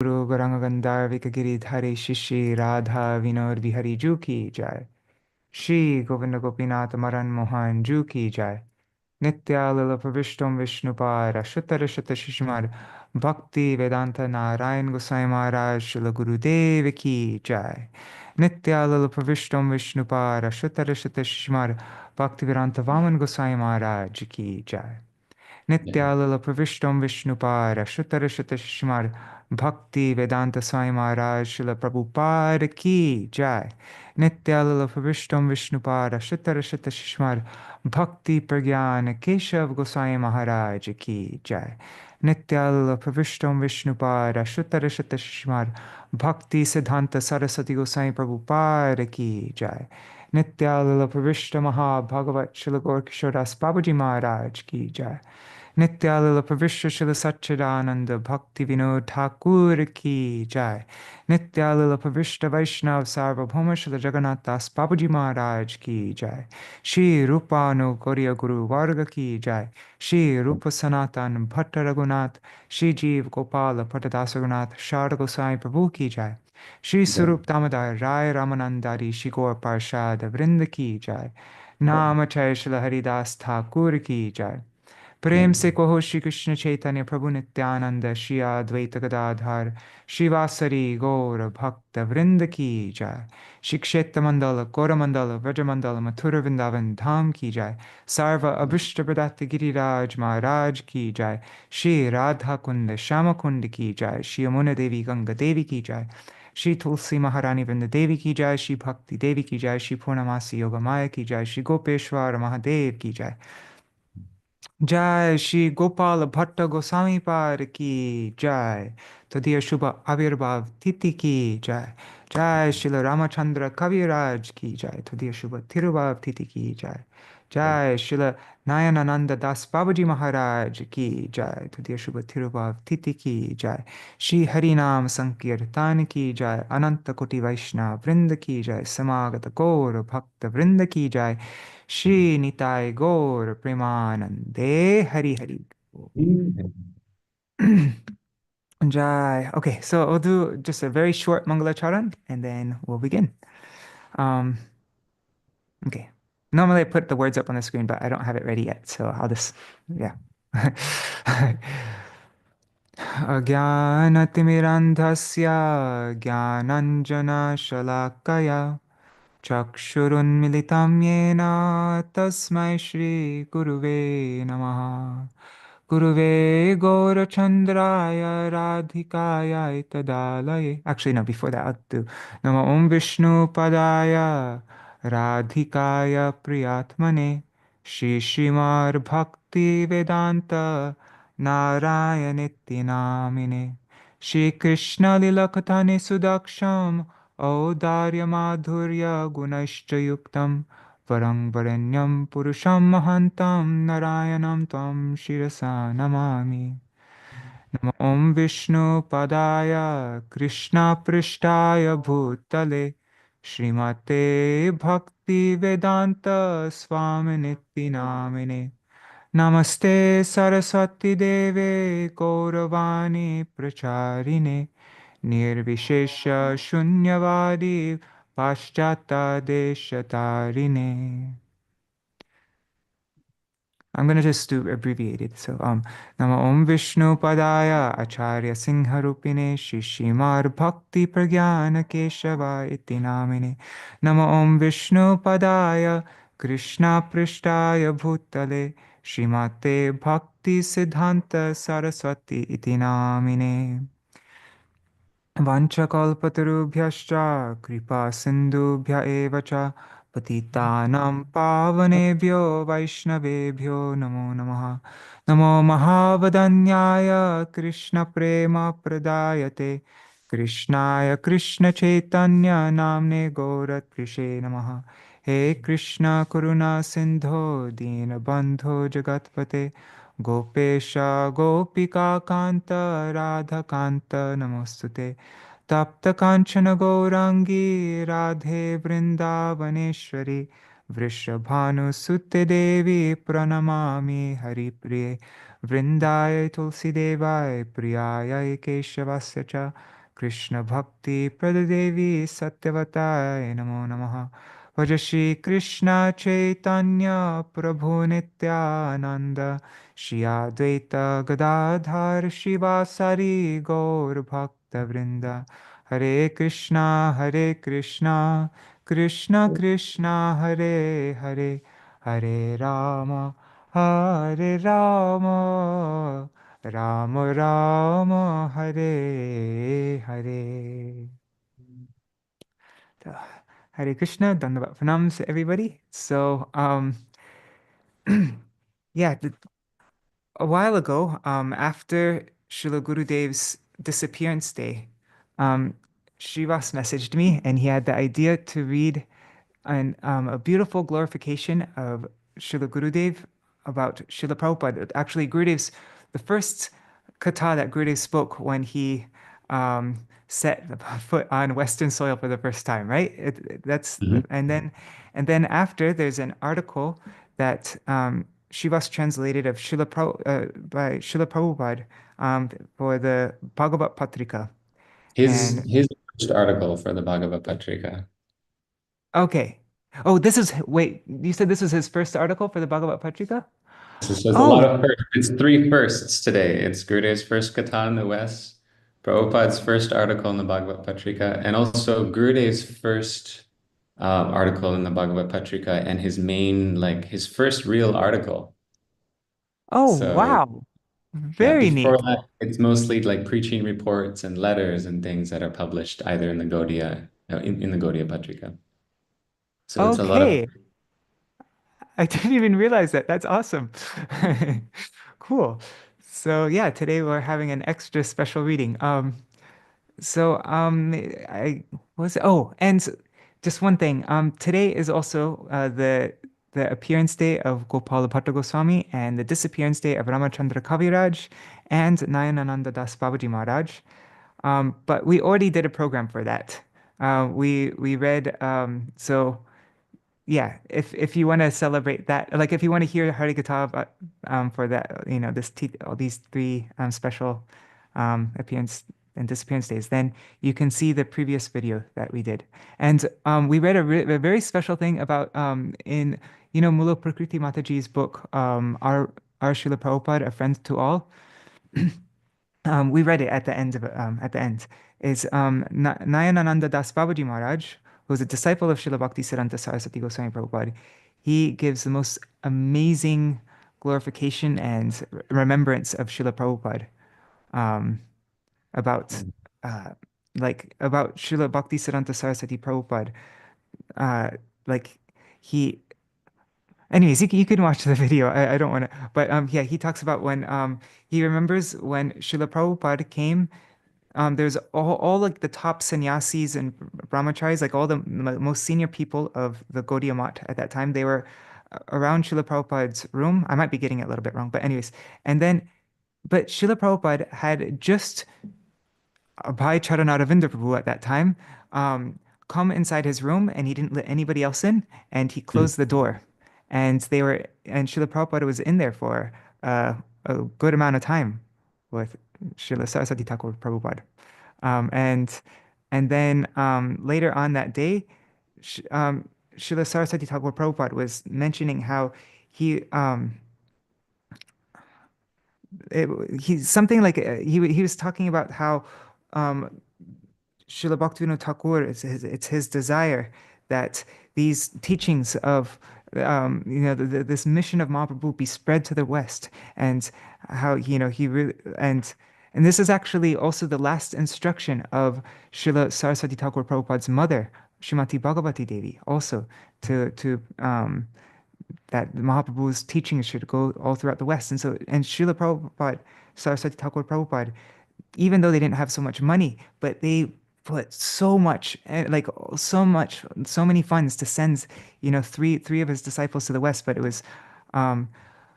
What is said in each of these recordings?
Guru Gauranga Gandharvika Giridhari Shishi Radha Vinod Vihari Ju ki jai. Shri Govinda Gopinath Maran Mohan Ju ki jai. Nitya Lila Pravishtam Vishnupara Shutarashata Shishmar Bhakti Vedanta Nārāyaṇa Gosvāmī Mahārāja Śrīla Gurudeva ki jai. Nitya Lila Pravishtam Vishnupara Shutarashata Shishmar Bhaktivedānta Gosvāmī Mahārāja ki jai. Nityalala Pravishtam Vishnupara Shutarashata Shishmar Bhakti Vedanta Swami Maharaj Śrīla Prabhupāda ki jai. Nityalala Pravishtam Vishnupara Shutarashata Shishmar Bhakti Pragyana Keshav Goswami Maharaj ki jai. Nityalala Pravishtam Vishnupara Shutarashata Shishmar Bhakti Siddhanta Saraswati Goswami Prabhupada ki jai. Nityalala Pravishta Bhagavat Śrīla Gaurkishora Babaji Maharaj ki jai. Nityalila Pravishya Śrīla Satchidananda Bhakti Vinod Thakur ki jai. Nityalila Pravishya Vaishnav Sarvabhauma Śrīla Jagannath Das Babaji Maharaj ki jai. Shri Rupanu Gauriya Guru Varga ki jai. Shri Rupa Sanatan Bhatta Raghunath Shri Jeev Gopala Patadasa Raghunath Sharda Goswami Prabhu ki jai. Shri Sarup Damodar Rai Ramanandari Shri Gaur Parshad Vrinda ki jai. Namachay Śrīla Haridas Thakur ki jai. प्रेम से कहो श्री कृष्ण चैतन्य प्रभु नित्यानंद श्री अद्वैत गदाधर श्रीवासरी गौर भक्त वृंद की जय। श्री क्षेत्र मंडल कोरमंडल व्रजमंडल मथुरा वृंदावन धाम की जय। सर्व अभिष्ट प्रदत्त गिरिराज महाराज की जय। श्री राधा कुंड श्याम कुंड की जय। श्री यमुना देवी गंगा देवी की जय। श्री तुलसी महारानी वृंद देवी की जय। श्री भक्ति देवी की जय। श्री पूर्णमासी योग माया की जय। श्री गोपेश्वर महादेव की जय। जय श्री गोपाल भट्ट गोस्वामी पार की जय। तदीय शुभ आविर्भाव तिथि की जय। जय श्री रामचंद्र कविराज की जय। तदीय शुभ तिरुभाव तिथि की जय। जय श्री नयनानंद दास बाबूजी महाराज की जय। तदीय शुभ तिरुभाव तिथि की जय। श्री हरिनाम संकीर्तन की जय। अनंत कोटि वैष्णव वृंद की जय। समागत गौर भक्त वृंद की जय। Shri Nitai Gaur Premanande Hari Hari. Jai. Okay, so I'll do just a very short Mangalacharan and then we'll begin. Okay. Normally I put the words up on the screen, but I don't have it ready yet, so I'll just, yeah. Ajnanatimirandhasya Jnananjana Shalakaya Chakshurunmilitam yena tasmai Shri Guruve namaha. Guruve Gaurachandraya Radhikaya Tadalaye. Actually, no, before that, I'll do Namo Om Vishnu Padaya Radhikaya Priyatmane Shri Srimad Bhakti Vedanta Nārāyaṇiti Namine Shri Krishna Lilakatane Sudaksham Audarya Madhurya Gunaishcha Yuktam Varang Varenyam Purusham Mahantam Narayanam Tam Shirasa Namami. Namo Om Vishnu Padaya Krishna Prishtaya Bhutale Srimate Bhakti Vedanta Swaminiti Namine Namaste Saraswati Deve Gauravani Pracharine Nirvishesha Shunyavadi Paschata Deshatarine. I'm going to just do abbreviated. So, Nama Om Vishnu Padaya Acharya Singha Rupine Shri Srimad Bhakti Pragyana Keshava Iti Namine. Nama Om Vishnu Padaya Krishna Prishtaya Bhutale Srimate Bhakti Siddhanta Saraswati Iti Namine. Vanchakalpatarubhyascha kripa sindhubhya eva cha patitanam pavanebhyo vaishnavebhyo namo namaha. Namo mahavadanyaya krishna prema pradayate krishnaya krishna chaitanya namne gauratrishe namaha. He Krishna karuna sindho dina bandho jagatpate Gopesha Gopika Kanta Radha Kanta Namostute Tapta Kanchana Gaurangi Radhe Vrindavaneshwari Vrishabhanu Sutte Devi Pranamami Haripriye Vrindaya Tulsi Devaya Priyaya Keshavasya Cha Krishna Bhakti Pradadevi Satyavataya Namo Namaha Bhaja Shri Krishna Chaitanya Prabhu Nityananda Shri Advaita Gadadhar Shivasari Gaur Bhakta Vrinda Hare Krishna Krishna Krishna Hare Hare Hare Rama Hare Rama Rama Rama Hare Hare. So, Hare Krishna, Dandavat Pranams to everybody. So, yeah, a while ago, after Śrīla Gurudev's disappearance day, um, Srivas messaged me and he had the idea to read a beautiful glorification of Śrīla Gurudev about Śrīla Prabhupada. Actually, Gurudev's the first katha that Gurudev spoke when he set foot on Western soil for the first time, right? That's Mhm. and then after there's an article that Srivas translated of by Śrīla Prabhupada for the Bhagavata Patrikā. And His first article for the Bhagavata Patrikā. okay. Oh, this is, wait, you said this was his first article for the Bhagavata Patrikā? So there's a lot Oh, of firsts. It's three firsts today. It's Gurudev's first katha in the West, Prabhupada's first article in the Bhagavata Patrikā, and also Gurudev's first article in the Bhagavata Patrikā, and his main, like his first real article. oh, So wow. yeah, Very before neat. that, it's mostly like preaching reports and letters and things that are published either in the Gaudiya, in the Gaudiya Patrika. So it's a lot of. Okay. I didn't even realize that. That's awesome. Cool. So yeah, today we're having an extra special reading. I was oh, and just one thing. Today is also the appearance day of Gopala Bhatta Goswami and the disappearance day of Ramachandra Kaviraj and Nayanananda Das Babaji Maharaj. But we already did a program for that. We read yeah, if you want to celebrate that, like if you want to hear Hari Katha for that, all these three special appearance and disappearance days, then you can see the previous video that we did. And we read a very special thing about in Mula Prakriti Mataji's book, our Srila Prabhupada, A Friend to All. We read it at the end of at the end is Nayanananda Das Babaji Maharaj, who's a disciple of Srila Bhaktisiddhanta Saraswati Goswami Prabhupada. He gives the most amazing glorification and remembrance of Srila Prabhupada um, about uh, about Srila Bhaktisiddhanta Saraswati Prabhupada. Uh, like he Anyways, you can watch the video. I don't want to, but yeah, he talks about when he remembers when Srila Prabhupada came. There's all like the top sannyasis and brahmacharis, like all the most senior people of the Gaudiya Math at that time. They were around Srila Prabhupada's room. I might be getting it a little bit wrong, but anyways, but Srila Prabhupada had just Abhaya-caraṇa Prabhu at that time um, come inside his room, and he didn't let anybody else in, and he closed the door, and Srila Prabhupada was in there for a good amount of time with Srila Saraswati Thakur Prabhupada. Um, and and then later on that day, Srila Saraswati Thakur Prabhupada was mentioning how he he's something like he was talking about how um, Srila Bhaktivinoda Thakur it's his desire that these teachings of this mission of Mahaprabhu be spread to the West, and how he really and this is actually also the last instruction of Srila Saraswati Thakur Prabhupada's mother, Srimati Bhagavati Devi, also to that Mahaprabhu's teachings should go all throughout the West. And Srila Prabhupada, Saraswati Thakur Prabhupada, even though they didn't have so much money, but they put so much, so many funds to send, three of his disciples to the West. But it was, um,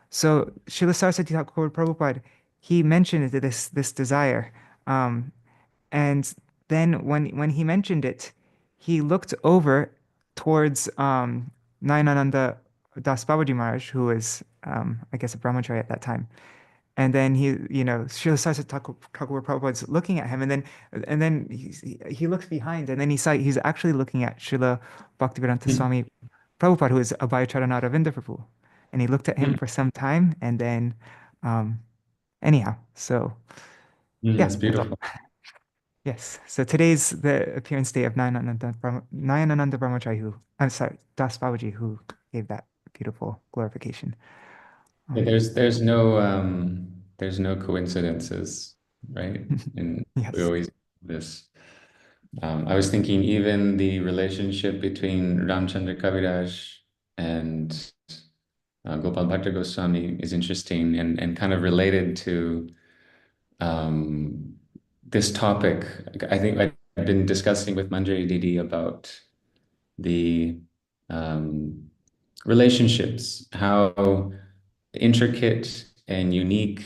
so Srila Saraswati Thakur Prabhupada, he mentioned this desire, um, and then when he mentioned it, he looked over towards Nayanananda Das Babaji Maharaj, who was, I guess, a brahmachari at that time. And then Srila Saraswati Thakur Prabhupada's looking at him, and then he looks behind, and then he's actually looking at Srila Bhaktivedānta Swāmī Prabhupada, who is Abhaya-caraṇa Ravinda Prabhu. And he looked at him for some time, and then, anyhow, so yeah, That's that's all. beautiful. Yes. So today's the appearance day of Nayanananda Brahmachari, I'm sorry, Das Babaji, who gave that beautiful glorification. Yeah, there's no coincidences, right? And Yes. we always do this. I was thinking even the relationship between Ramchandra Kaviraj and Gopal Bhatta Goswami is interesting and kind of related to this topic. I think I've been discussing with Manjari Didi about the relationships, how intricate and unique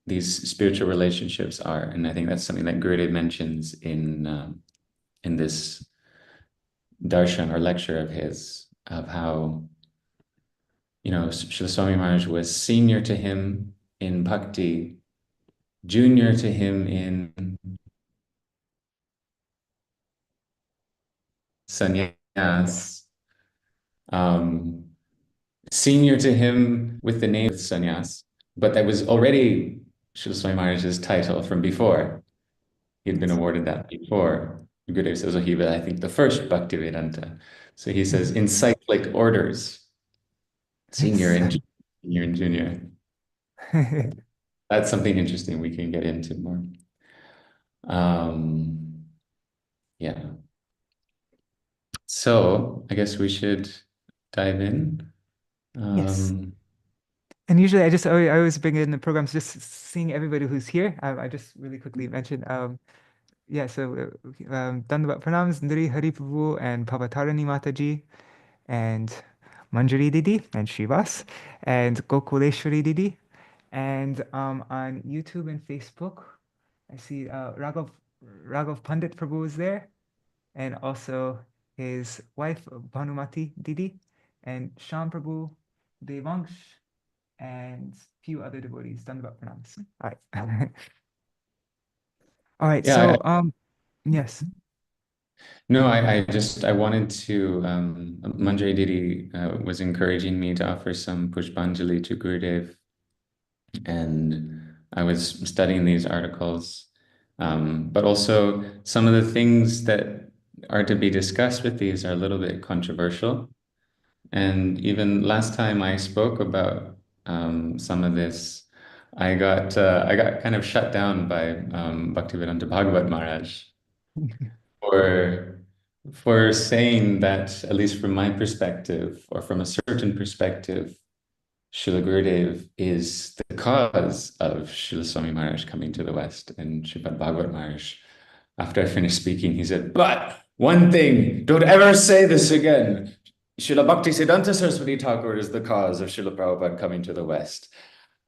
these spiritual relationships are. And I think that's something that Gurudev mentions in this darshan or lecture of his, of how, Srila Swāmī Maharaj was senior to him in bhakti, junior to him in sannyas, senior to him with the name of sannyas, but that was already Srila Swāmī Maharaj's title from before. He'd been awarded that before. Gurudev says, oh, he was, I think, the first Bhaktivedānta. So he says, in cyclic orders, senior and junior. That's something interesting we can get into more. Yeah. So I guess we should dive in. Yes. And usually I always bring in the programs just seeing everybody who's here. I just really quickly mentioned, yeah, so Dandavat Pranams, Ndri Hari Prabhu and Pavatarani Mataji and Manjari Didi and Shivas and Gokuleshwari Didi. And on YouTube and Facebook, I see Raghav Pandit Prabhu is there, and also his wife Bhanumati Didi and Shyam Prabhu, Devangsh, and few other devotees. Dandavat Pranams. All right. All right. Yeah, So yes. No, I wanted to, Manjari Didi was encouraging me to offer some Pushpanjali to Gurudev, and I was studying these articles, but also some of the things that are to be discussed with these are a little bit controversial. And even last time I spoke about some of this, I got kind of shut down by Bhaktivedānta Bhagavat Maharaj for saying that, at least from my perspective, or from a certain perspective, Śrīla Gurudeva is the cause of Śrīla Swāmī Maharaj coming to the West. And Śrīpad Bhagavat Maharaj, after I finished speaking, he said, but one thing, don't ever say this again. Śrīla Bhaktisiddhanta Saraswati Thakur is the cause of Śrīla Prabhupada coming to the West.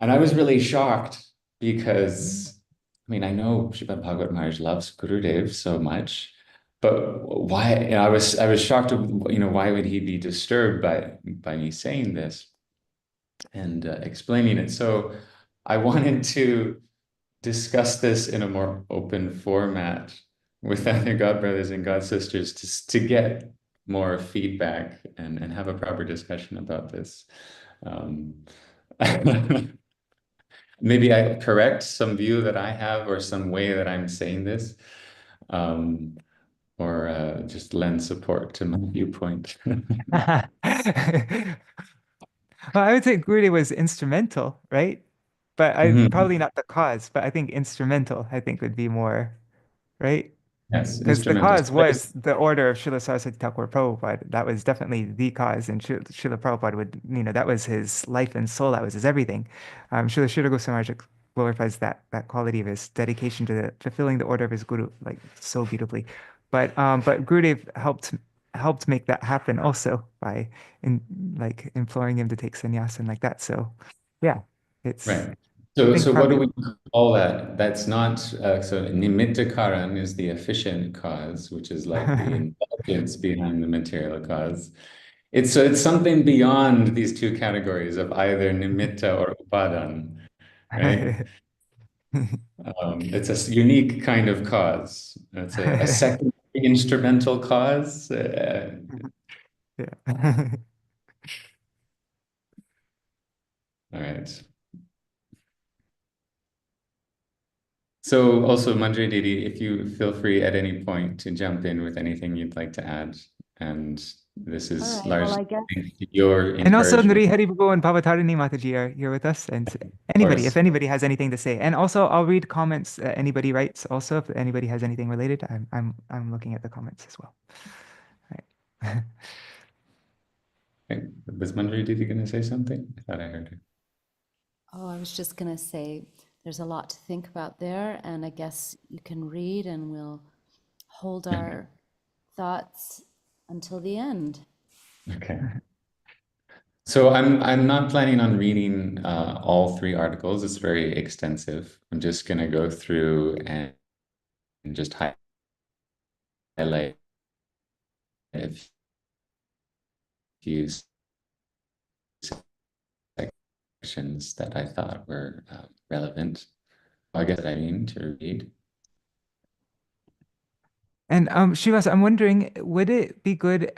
And I was really shocked because, I mean, I know Śrīpad Bhagavat Maharaj loves Gurudev so much, but why? I was shocked. Why would he be disturbed by me saying this and explaining it? So I wanted to discuss this in a more open format with other God brothers and God sisters to get more feedback and have a proper discussion about this. Maybe I correct some view that I have or some way that I'm saying this. Or just lend support to my viewpoint. Well, I would say Gurudev was instrumental, right? But probably not the cause, but I think instrumental, I think would be more, right? Yes, Because the instrumental. cause was the order of Srila Saraswati Thakur Prabhupada. That was definitely the cause. And Srila Prabhupada would, that was his life and soul. That was his everything. Srila Goswāmī glorifies that quality of his dedication to fulfilling the order of his guru, like so beautifully. But Gurudev helped make that happen also by imploring him to take sannyasa and like that. So yeah, it's right. So what do we call that? That's not so nimitta-karan is the efficient cause, which is like the intelligence behind the material cause. it's something beyond these two categories of either nimitta or upadan, right? It's a unique kind of cause. It's a secondary instrumental cause. Yeah. All right. So also, Manjari Didi, if you feel free at any point to jump in with anything you'd like to add, and this is All right, well, largely I guess thanks to your And also encouragement. Nri Haribo and Bhavatarini Mataji are here with us. And anybody, if anybody has anything to say. And also I'll read comments anybody writes also. If anybody has anything related, I'm looking at the comments as well. Right. Okay. Was Manjari Didi going to say something? I thought I heard her. Oh, I was just going to say there's a lot to think about there, and I guess you can read and we'll hold our thoughts until the end. Okay. So I'm not planning on reading all three articles. It's very extensive. I'm just going to go through and just highlight a few sections that I thought were relevant. I guess I mean to read. And Shivas, I'm wondering, would it be good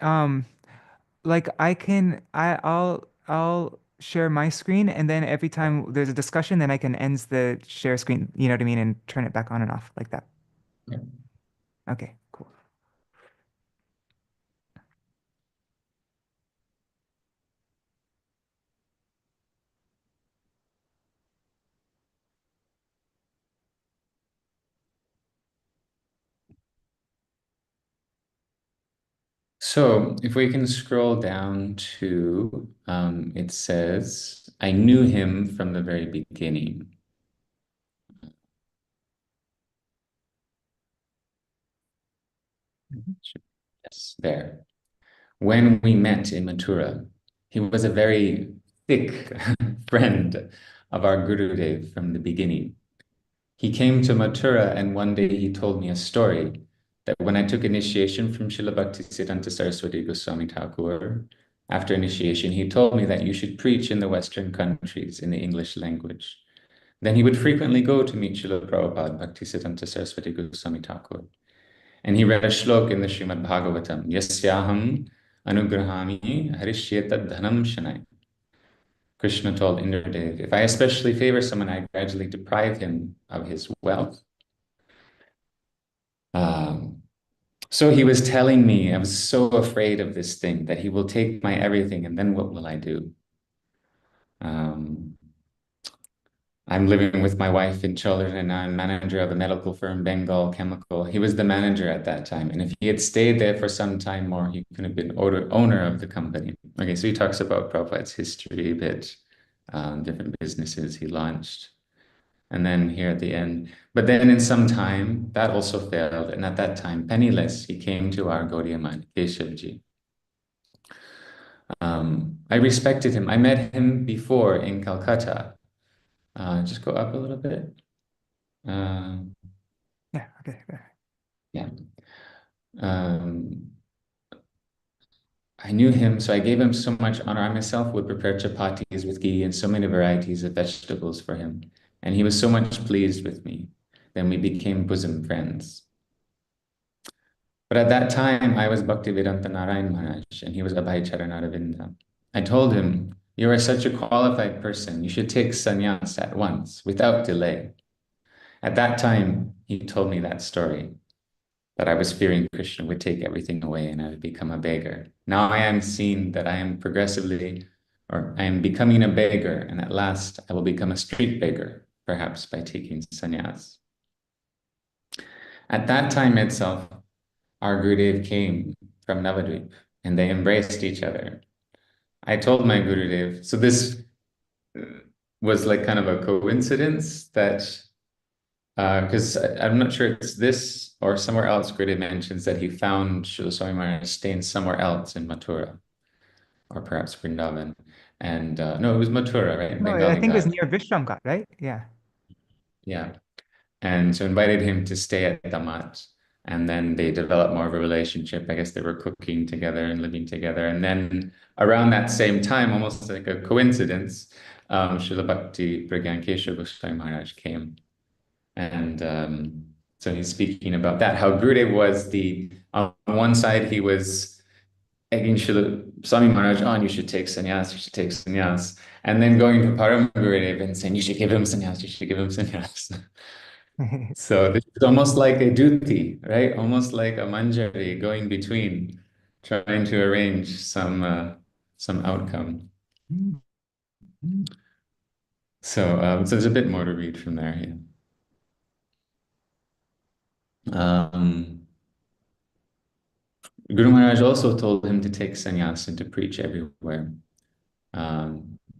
like I'll share my screen, and then every time there's a discussion, then I can end the share screen, you know what I mean, and turn it back on and off like that. Yeah. Okay, cool. So if we can scroll down to, it says, I knew him from the very beginning. Yes, there. When we met in Mathura, he was a very thick friend of our Gurudev from the beginning. He came to Mathura, and one day he told me a story that when I took initiation from Śrīla Bhaktivedānta Saraswati Gosvāmī Thakur, after initiation, he told me that you should preach in the Western countries in the English language. Then he would frequently go to meet Śrīla Prabhupāda Bhaktisiddhanta Saraswati Gosvāmī Thakur. And he read a shlok in the Srimad Bhagavatam, Yasyaham anugrahami harishyeta dhanam shanai. Kṛṣṇa told Indradev, if I especially favor someone, I gradually deprive him of his wealth. So he was telling me, I was so afraid of this thing, that he will take my everything, and then what will I do? I'm living with my wife and children, and I'm manager of a medical firm, Bengal Chemical. He was the manager at that time. And if he had stayed there for some time more, he could have been owner of the company. Okay, so he talks about Prabhupada's history a bit, different businesses he launched. And then here at the end, but then in some time, that also failed. And at that time, penniless, he came to our Gaudiya man, Keshavji. I respected him. I met him before in Calcutta. Just go up a little bit. Yeah, okay. Yeah. I knew him, so I gave him so much honor. I myself would prepare chapatis with ghee and so many varieties of vegetables for him. And he was so much pleased with me. Then we became bosom friends. But at that time, I was Bhaktivedānta Nārāyaṇa Mahārāja, and he was Abhaya-caraṇa. I told him, you are such a qualified person. You should take sannyas at once, without delay. At that time, he told me that story, that I was fearing Kṛṣṇa would take everything away and I would become a beggar. Now I am seeing that I am progressively, or I am becoming a beggar, and at last I will become a street beggar, perhaps by taking sannyas. At that time itself, our Gurudev came from Navadvip, and they embraced each other. I told my Gurudev, so this was like kind of a coincidence that, because I'm not sure it's this or somewhere else, Gurudev mentions that he found Srila Swami Maharaj staying somewhere else in Mathura, or perhaps Vrindavan. And no, it was Mathura, right? No, Bengali I think it was Ghat. near Vishramghat, right? Yeah. Yeah. And so invited him to stay at Damat. And then they developed more of a relationship. I guess they were cooking together and living together. And then around that same time, almost like a coincidence, Śrīla Bhakti Pragyan Keshav Gosvāmī Mahārāja came. And so he's speaking about that, how Gurudev was on one side, he was egging Svāmī Mahārāja on, you should take sannyas, you should take sannyas. And then going to Param Gurudev and saying, you should give him sannyas, you should give him sannyas. So this is almost like a duty, right? Almost like a manjari going between, trying to arrange some outcome. So there's a bit more to read from there. Yeah. Guru Maharaj also told him to take sannyas and to preach everywhere.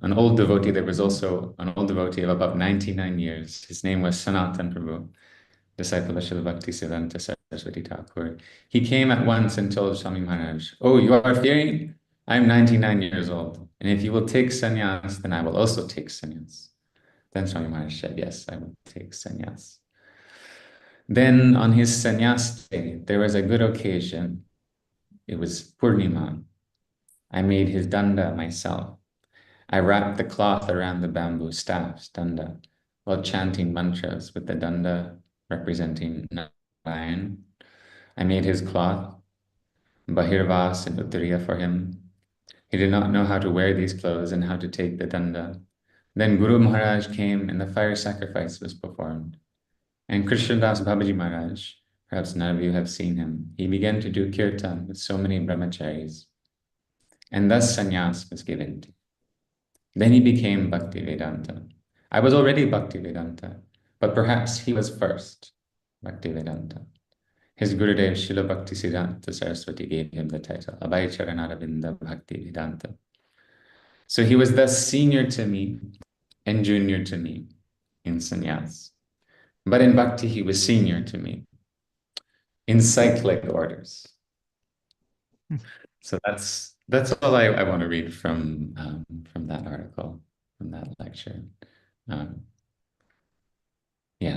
An old devotee, there was also an old devotee of about 99 years. His name was Sanatan Prabhu, disciple of Śrīla Bhaktivedānta Saraswati Thakur. He came at once and told Swāmī Maharaj, oh, you are fearing? I'm 99 years old. And if you will take sannyas, then I will also take sannyas. Then Swāmī Maharaj said, yes, I will take sannyas. Then on his sannyas day, there was a good occasion. It was Purnima. I made his danda myself. I wrapped the cloth around the bamboo staffs, danda, while chanting mantras with the danda representing Nārāyaṇa. I made his cloth, bahirvas and uttariya for him. He did not know how to wear these clothes and how to take the danda. Then Guru Maharaj came and the fire sacrifice was performed. And Krishna Das Babaji Maharaj, perhaps none of you have seen him, he began to do kirtan with so many brahmacharis. And thus sannyas was given to him. Then he became Bhaktivedānta. I was already Bhaktivedānta, but perhaps he was first Bhaktivedānta. His Gurudev Śrīla Bhaktisiddhanta Saraswati gave him the title Abhaya-caraṇa Bhaktivedānta. So he was thus senior to me and junior to me in sannyas. But in bhakti, he was senior to me in cyclic orders. So that's all I want to read from that article, from that lecture.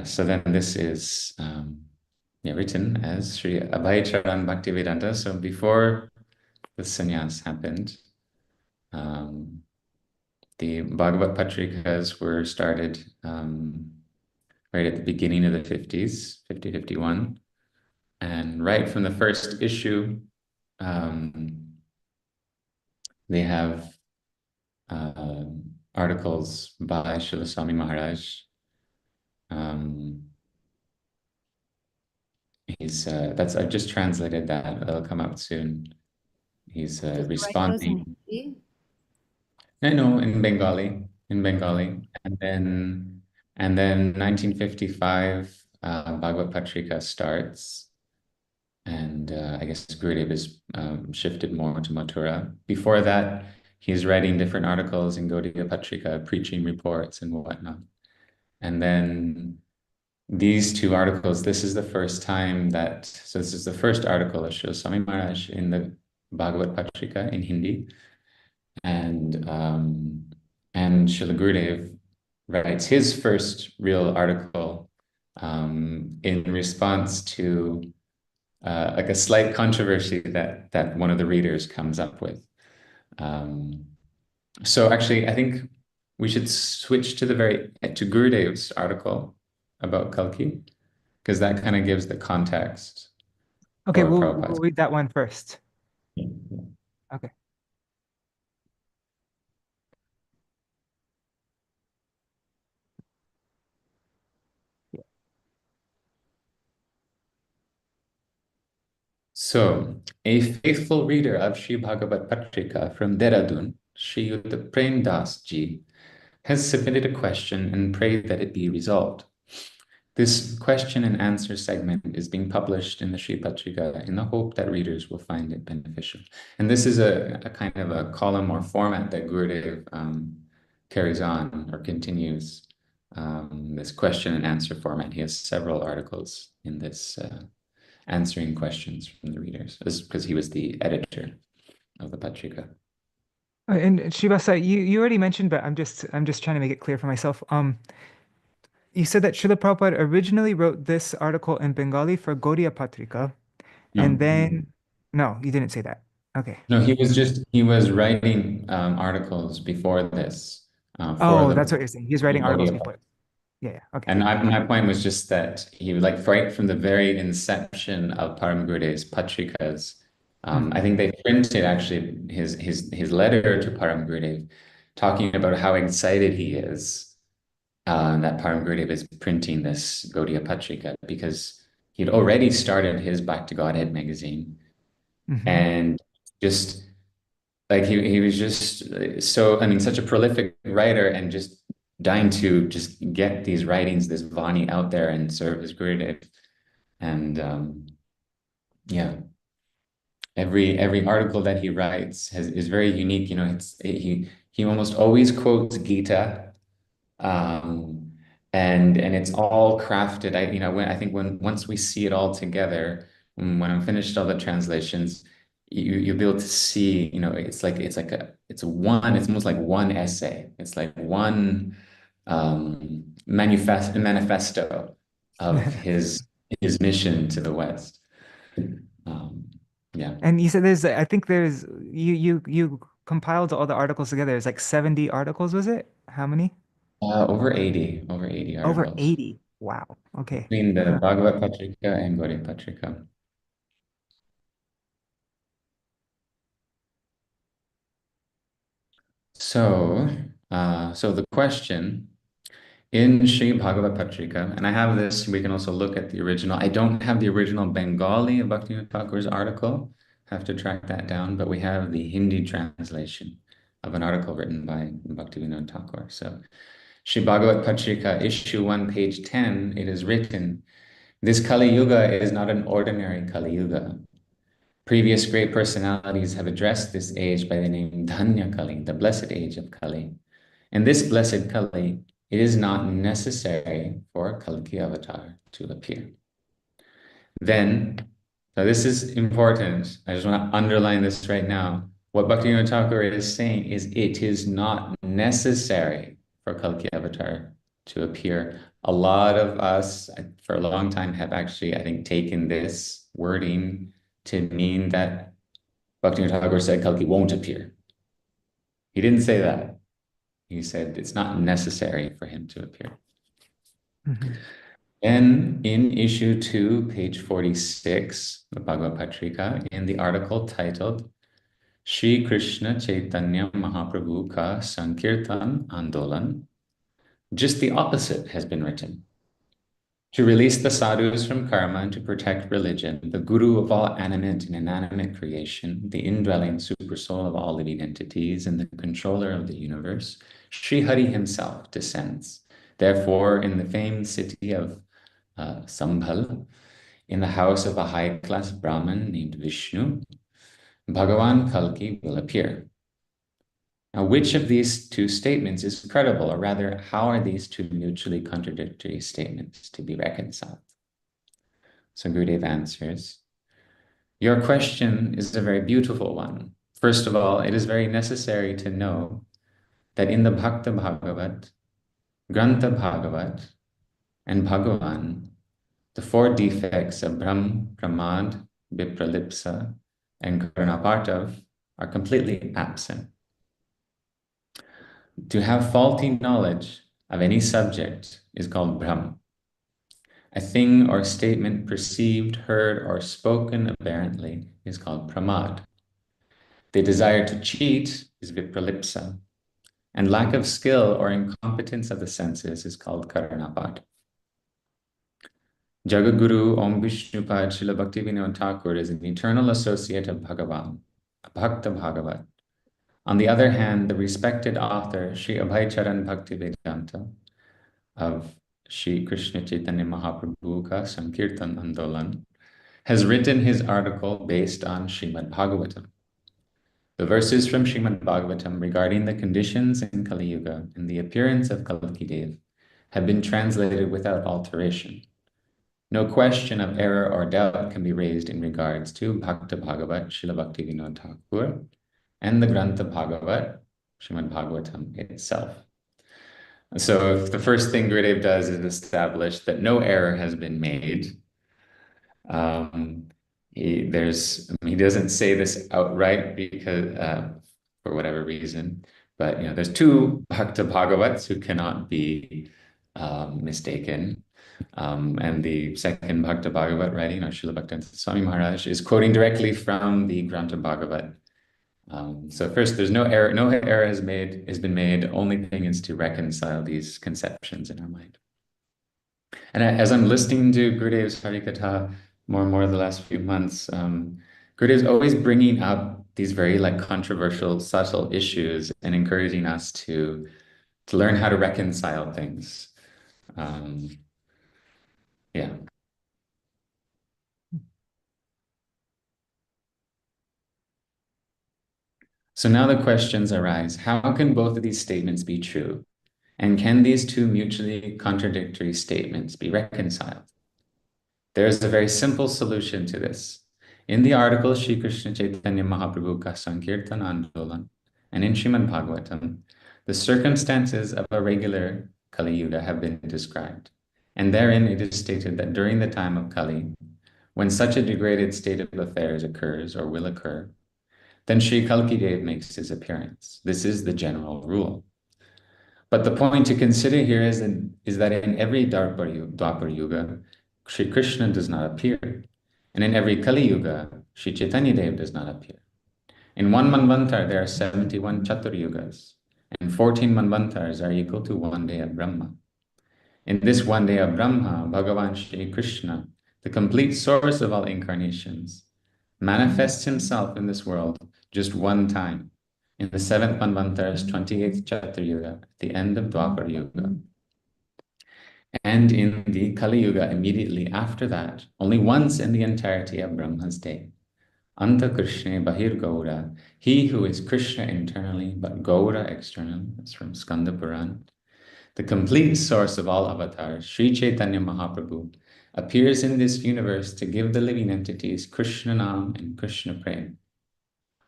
So then this is written as Sri Abhaya-caraṇa Bhaktivedānta. So before the sannyas happened, the Bhagavad Patrikas were started right at the beginning of the 50s, 50-51. And right from the first issue, they have articles by Śrīla Swāmī Mahārāja. I've just translated that. That'll come out soon. He's responding. No, in Bengali. And then 1955, Bhagavad Patrika starts. And I guess Gurudev is shifted more to Mathura. Before that, he's writing different articles in Gaudiya Patrika, preaching reports and whatnot. And then these two articles, this is the first time this is the first article of Śrīla Swāmī Mahārāja in the Bhagavad Patrika in Hindi. And Śrīla Gurudev writes his first real article in response to like a slight controversy that one of the readers comes up with. So actually, I think we should switch to Gurudev's article about Kalki, because that kind of gives the context. Okay, we'll read that one first. Yeah. Okay. So, a faithful reader of Śrī Bhāgavata Patrikā from Dehradun, Śrī Yuddha Prem Das Ji, has submitted a question and prayed that it be resolved. This question and answer segment is being published in the Śrī Patrika in the hope that readers will find it beneficial. And this is a kind of a column or format that Gurudev carries on or continues, this question and answer format. He has several articles in this answering questions from the readers, because he was the editor of the Patrika. And Shivasa, you already mentioned, but I'm just trying to make it clear for myself. you said that Srila Prabhupada originally wrote this article in Bengali for Gaudiya Patrika, and No, then, no, you didn't say that. Okay. no, he was writing articles before this for Oh, the that's what you're saying. He's writing articles Gaudiya. before. Yeah, okay. And my point was just that he was like right from the very inception of Param Gurudev's Patrikas. I think they printed actually his letter to Param Gurudev, talking about how excited he is that Param Gurudev is printing this Gaudiya Patrika, because he'd already started his Back to Godhead magazine, and just like he was just so, I mean, such a prolific writer, and just dying to just get these writings, this Vani out there and serve as Gurudev. And yeah, every article that he writes is very unique. You know, he almost always quotes Gita, and it's all crafted. Once we see it all together, when I'm finished all the translations, you'll be able to see, you know, it's almost like one essay. It's like one manifesto of his mission to the West. Yeah. And you said you compiled all the articles together. There's like 70 articles, was it? How many? Over 80 Over articles 80. Wow. Okay. between the Bhagavad Patrika and Gaudiya Patrika. So the question in Śrī Bhāgavata Patrikā, and I have this, we can also look at the original. I don't have the original Bengali of Bhaktivinoda Thakur's article, have to track that down, but we have the Hindi translation of an article written by Bhaktivinoda Thakur. So Śrī Bhāgavata Patrikā, issue 1, page 10, it is written, "This Kali Yuga is not an ordinary Kali Yuga. Previous great personalities have addressed this age by the name Dhanya Kali, the blessed age of Kali. In this blessed Kali, it is not necessary for Kalki-avatar to appear." Then, so this is important. I just want to underline this right now. What Bhaktivinoda Thakur is saying is it is not necessary for Kalki-avatar to appear. A lot of us, for a long time, have actually, I think, taken this wording to mean that Bhaktivinoda Thakur said Kalki won't appear. He didn't say that. He said it's not necessary for him to appear. Then in issue 2, page 46 of Bhagavad Patrika, in the article titled Shri Krishna Chaitanya Mahaprabhu Ka Saṅkīrtana Andolan, just the opposite has been written. To release the sadhus from karma and to protect religion, the guru of all animate and inanimate creation, the indwelling supersoul of all living entities, and the controller of the universe, Sri Hari himself descends. Therefore, in the famed city of Sambhal, in the house of a high-class Brahmin named Vishnu, Bhagavan Kalki will appear. Now, which of these two statements is credible, or rather, how are these two mutually contradictory statements to be reconciled? So Gurudev answers, your question is a very beautiful one. First of all, it is very necessary to know that in the Bhakta Bhagavat, Grantha Bhagavat, and Bhagavan, the 4 defects of Brahm, Pramad, Vipralipsa, and Karanapartav are completely absent. To have faulty knowledge of any subject is called Brahm. A thing or statement perceived, heard, or spoken aberrantly is called Pramad. The desire to cheat is Vipralipsa, and lack of skill or incompetence of the senses is called Karanapartav. Jagaguru Om Vishnupad Śrīla Bhaktivedānta Thakur is an eternal associate of Bhagavan, a Bhakta Bhagavat. On the other hand, the respected author, Sri Abhaya-caraṇa Bhaktivedānta of Sri Krishna Chaitanya Mahaprabhu Ka Saṅkīrtana Andolan, has written his article based on Srimad Bhagavatam. The verses from Srimad Bhagavatam regarding the conditions in Kali Yuga and the appearance of Kalki-deva have been translated without alteration. No question of error or doubt can be raised in regards to Bhakta Bhagavat Śrīla Bhaktivedānta Thakur and the Grantha Bhagavat, Srimad Bhagavatam itself. So if the first thing Gurudev does is establish that no error has been made. He doesn't say this outright because for whatever reason, but there's two Bhakta Bhagavats who cannot be mistaken. And the second Bhakta Bhagavat writing, Śrīla Bhaktivedānta Swāmī Mahārāja, is quoting directly from the Grantha Bhagavat. So first, there's no error. No error has been made. Only thing is to reconcile these conceptions in our mind. And as I'm listening to Gurudev's Harikatha more and more the last few months, Gurudev's always bringing up these very controversial, subtle issues and encouraging us to learn how to reconcile things. Yeah. So now the questions arise. How can both of these statements be true? And can these two mutually contradictory statements be reconciled? There is a very simple solution to this. In the article Shri Kṛṣṇa Caitanya Mahaprabhu Ka Saṅkīrtana Andolan, and in Śrīmad Bhāgavatam, the circumstances of a regular Kali Yuga have been described. And therein it is stated that during the time of Kali, when such a degraded state of affairs occurs or will occur, then Sri Kalki-deva makes his appearance. This is the general rule. But the point to consider here is that in every Dwapar Yuga, Sri Kṛṣṇa does not appear. And in every Kali Yuga, Sri Caitanya-deva does not appear. In one Manvantar, there are 71 Chatur Yugas, and 14 Manvantars are equal to one day of Brahma. In this one day of Brahma, Bhagavan Sri Kṛṣṇa, the complete source of all incarnations, manifests himself in this world just one time, in the 7th Manvantar's 28th Chatur Yuga, at the end of Dwapar Yuga. And in the Kali Yuga, immediately after that, only once in the entirety of Brahma's day. Anta Kṛṣṇe Bahir Gaura, he who is Kṛṣṇa internally, but Gaura externally, that's from Skanda Purana. The complete source of all avatars, Sri Caitanya Mahaprabhu, appears in this universe to give the living entities Kṛṣṇa Nam and Kṛṣṇa Prem.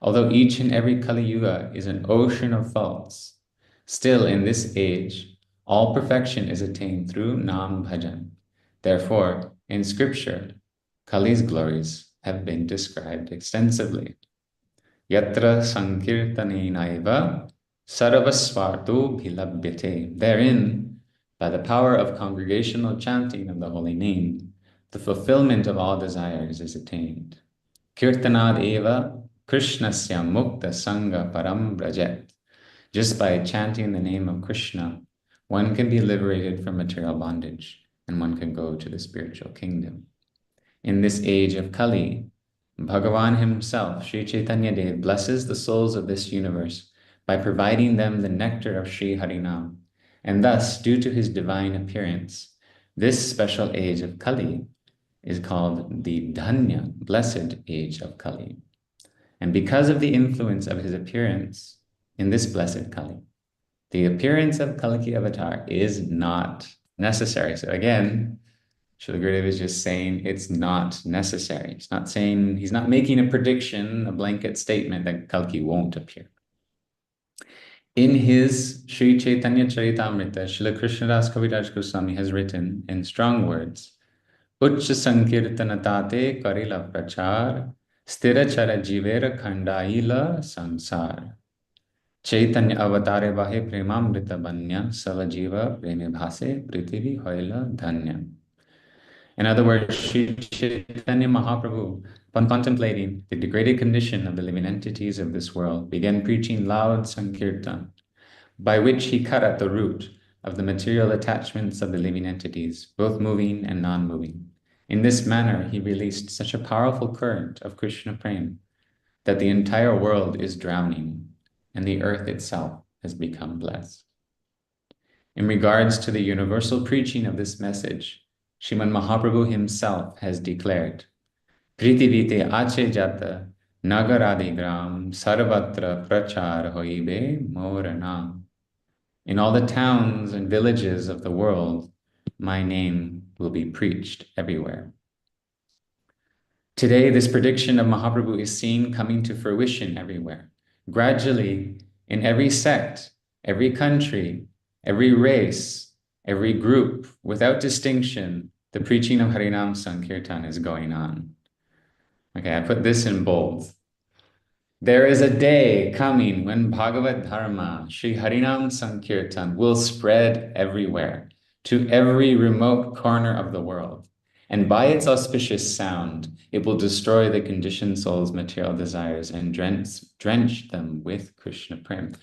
Although each and every Kali Yuga is an ocean of faults, still in this age, all perfection is attained through Nam Bhajan. Therefore, in scripture, Kali's glories have been described extensively. Yatra Saṅkīrtanenaiva sarvasvarto bhilabhyate. Therein, by the power of congregational chanting of the holy name, the fulfillment of all desires is attained. Kirtanad-eva Kṛṣṇasya mukta sangha param brajet. Just by chanting the name of Kṛṣṇa, one can be liberated from material bondage, and one can go to the spiritual kingdom. In this age of Kali, Bhagavan himself, Sri Caitanya-deva, blesses the souls of this universe by providing them the nectar of Sri Harinam. And thus, due to his divine appearance, this special age of Kali is called the Dhanya, blessed age of Kali. And because of the influence of his appearance in this blessed Kali, the appearance of Kalki avatar is not necessary. So again, Śrīla Gurudeva is just saying it's not necessary. He's not saying, he's not making a prediction, a blanket statement that Kalki won't appear. In his Sri Chaitanya Charitamrita, Śrīla Krishnadas Kaviraj Gosvāmī has written in strong words, Ucca Saṅkīrtana tate karila prachar, stira chara jivera khandaila sansar. Chaitanya avatare vahe premamrita banya, savajiva preme bhase prithivi hoila dhanya. In other words, Sri Chaitanya Mahaprabhu, upon contemplating the degraded condition of the living entities of this world, began preaching loud Saṅkīrtana, by which he cut at the root of the material attachments of the living entities, both moving and non-moving. In this manner, he released such a powerful current of Kṛṣṇa Prema that the entire world is drowning, and the earth itself has become blessed. In regards to the universal preaching of this message, Srimad Mahaprabhu himself has declared, Prithivite ache jata nagaradi gram sarvatra prachar hoibe moranam. In all the towns and villages of the world, my name will be preached everywhere. Today, this prediction of Mahaprabhu is seen coming to fruition everywhere. Gradually, in every sect, every country, every race, every group, without distinction, the preaching of Harinam Saṅkīrtana is going on. Okay, I put this in bold. There is a day coming when Bhagavad Dharma, Sri Harinam Saṅkīrtana, will spread everywhere, to every remote corner of the world. And by its auspicious sound, it will destroy the conditioned soul's material desires and drench them with Krishna Prem.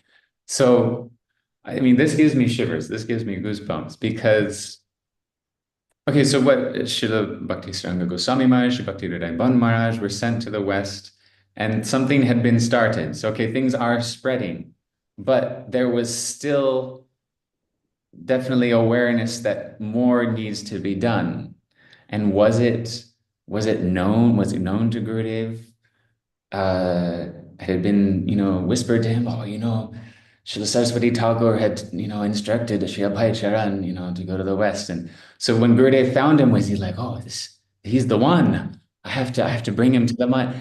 So, I mean, this gives me shivers. This gives me goosebumps because, okay, so what Srila Bhaktivedānta Gosvāmī Maharaj, Srila Bhaktivedānta Maharaj were sent to the West, and something had been started. So, okay, things are spreading, but there was still definitely awareness that more needs to be done. And was it known? Was it known to Gurudev? Had it been, whispered to him, Srila Saraswati Thakur had, instructed Shri Abhaya-caraṇa, to go to the West. And so when Gurudev found him, was he like, he's the one. I have to bring him to the mind.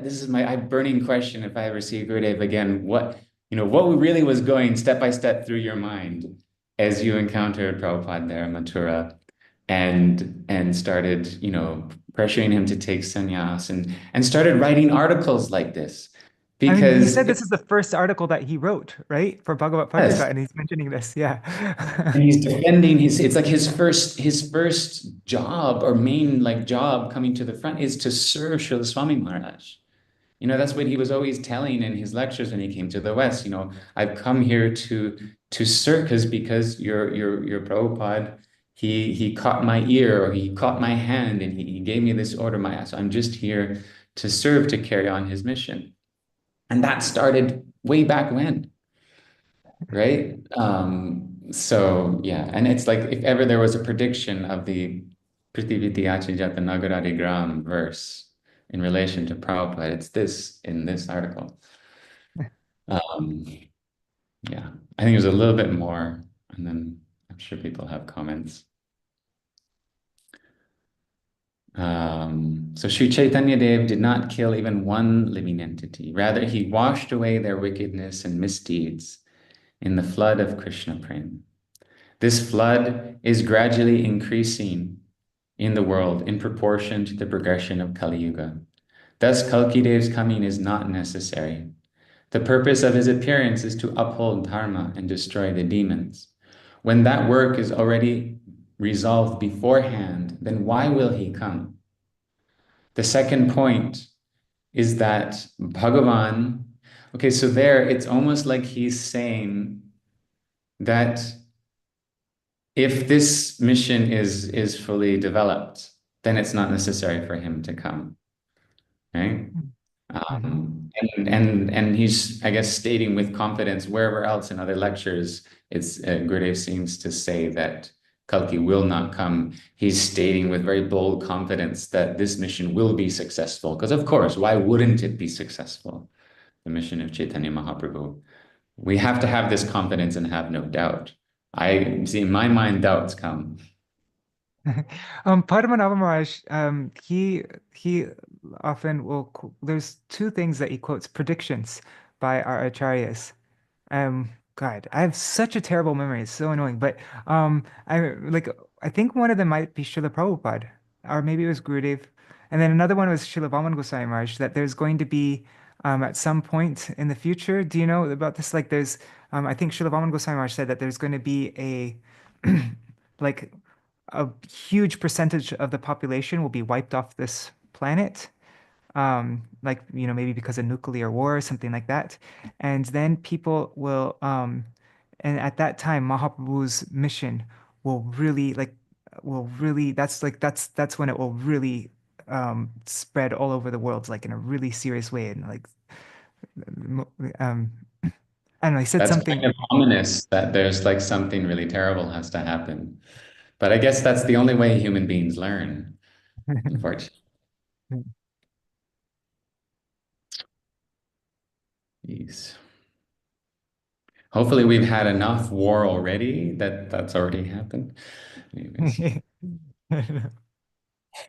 This is my burning question. If I ever see Gurudev again, what really was going step by step through your mind as you encountered Prabhupada there in Mathura and started, pressuring him to take sannyas and started writing articles like this. Because I mean, he said this is the first article that he wrote, right? For Bhagavata Patrikā, yes. and he's mentioning this, yeah. And he's defending it's like his first job or main job coming to the front is to serve Srila Svāmī Mahārāja. That's what he was always telling in his lectures when he came to the West. I've come here to serve because your Prabhupada, he caught my ear or he caught my hand and he gave me this order. So I'm just here to serve, to carry on his mission. And that started way back when, right? So yeah, and it's like if ever there was a prediction of the Prithiviti Achijata Nagaradi Gram verse in relation to Prabhupada, it's this in this article. Yeah, I think there's a little bit more, and then I'm sure people have comments. So Sri Caitanya-deva did not kill even one living entity. Rather, he washed away their wickedness and misdeeds in the flood of Krishna Prem. This flood is gradually increasing in the world in proportion to the progression of Kali Yuga. Thus, Kalki-deva's coming is not necessary. The purpose of his appearance is to uphold dharma and destroy the demons. When that work is already resolved beforehand, then why will he come? The second point is that Bhagavan, okay, so there it's almost like he's saying that if this mission is fully developed, then it's not necessary for him to come, right? And he's, I guess, stating with confidence wherever else in other lectures, it's Gurudev seems to say that Kalki will not come. He's stating with very bold confidence that this mission will be successful. Because of course, why wouldn't it be successful? The mission of Chaitanya Mahaprabhu. We have to have this confidence and have no doubt. I see in my mind, doubts come. Padmanabha Maharaj, he often will, there's two things that he quotes, predictions by our acharyas. God, I have such a terrible memory. It's so annoying. But I think one of them might be Srila Prabhupada, or maybe it was Gurudev. And then another one was Srila Vāman Goswami Maharaj, that there's going to be at some point in the future. Do you know about this? Like there's, I think Srila Vāman Goswami Maharaj said that there's going to be a a huge percentage of the population will be wiped off this planet. Maybe because of nuclear war or something like that. And then people will, and at that time, Mahaprabhu's mission will really, that's when it will really spread all over the world, like in a really serious way. And I don't know, he said That's something. kind of ominous that there's like something really terrible has to happen. But I guess that's the only way human beings learn, unfortunately. Jeez. Hopefully we've had enough war already that's already happened. Anyways.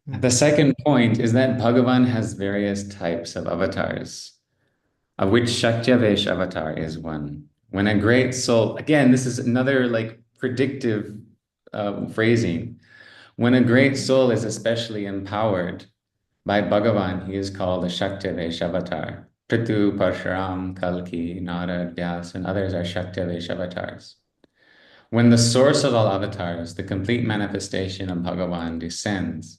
The second point is that Bhagavan has various types of avatars, of which Shaktyavesh avatar is one. When a great soul, again, this is another like predictive phrasing. When a great soul is especially empowered by Bhagavan, he is called a Shakti-Vesha avatar. Prithu, Parshuram, Kalki, Narad, Vyas, and others are Shakti-Vesha avatars. When the source of all avatars, the complete manifestation of Bhagavan, descends,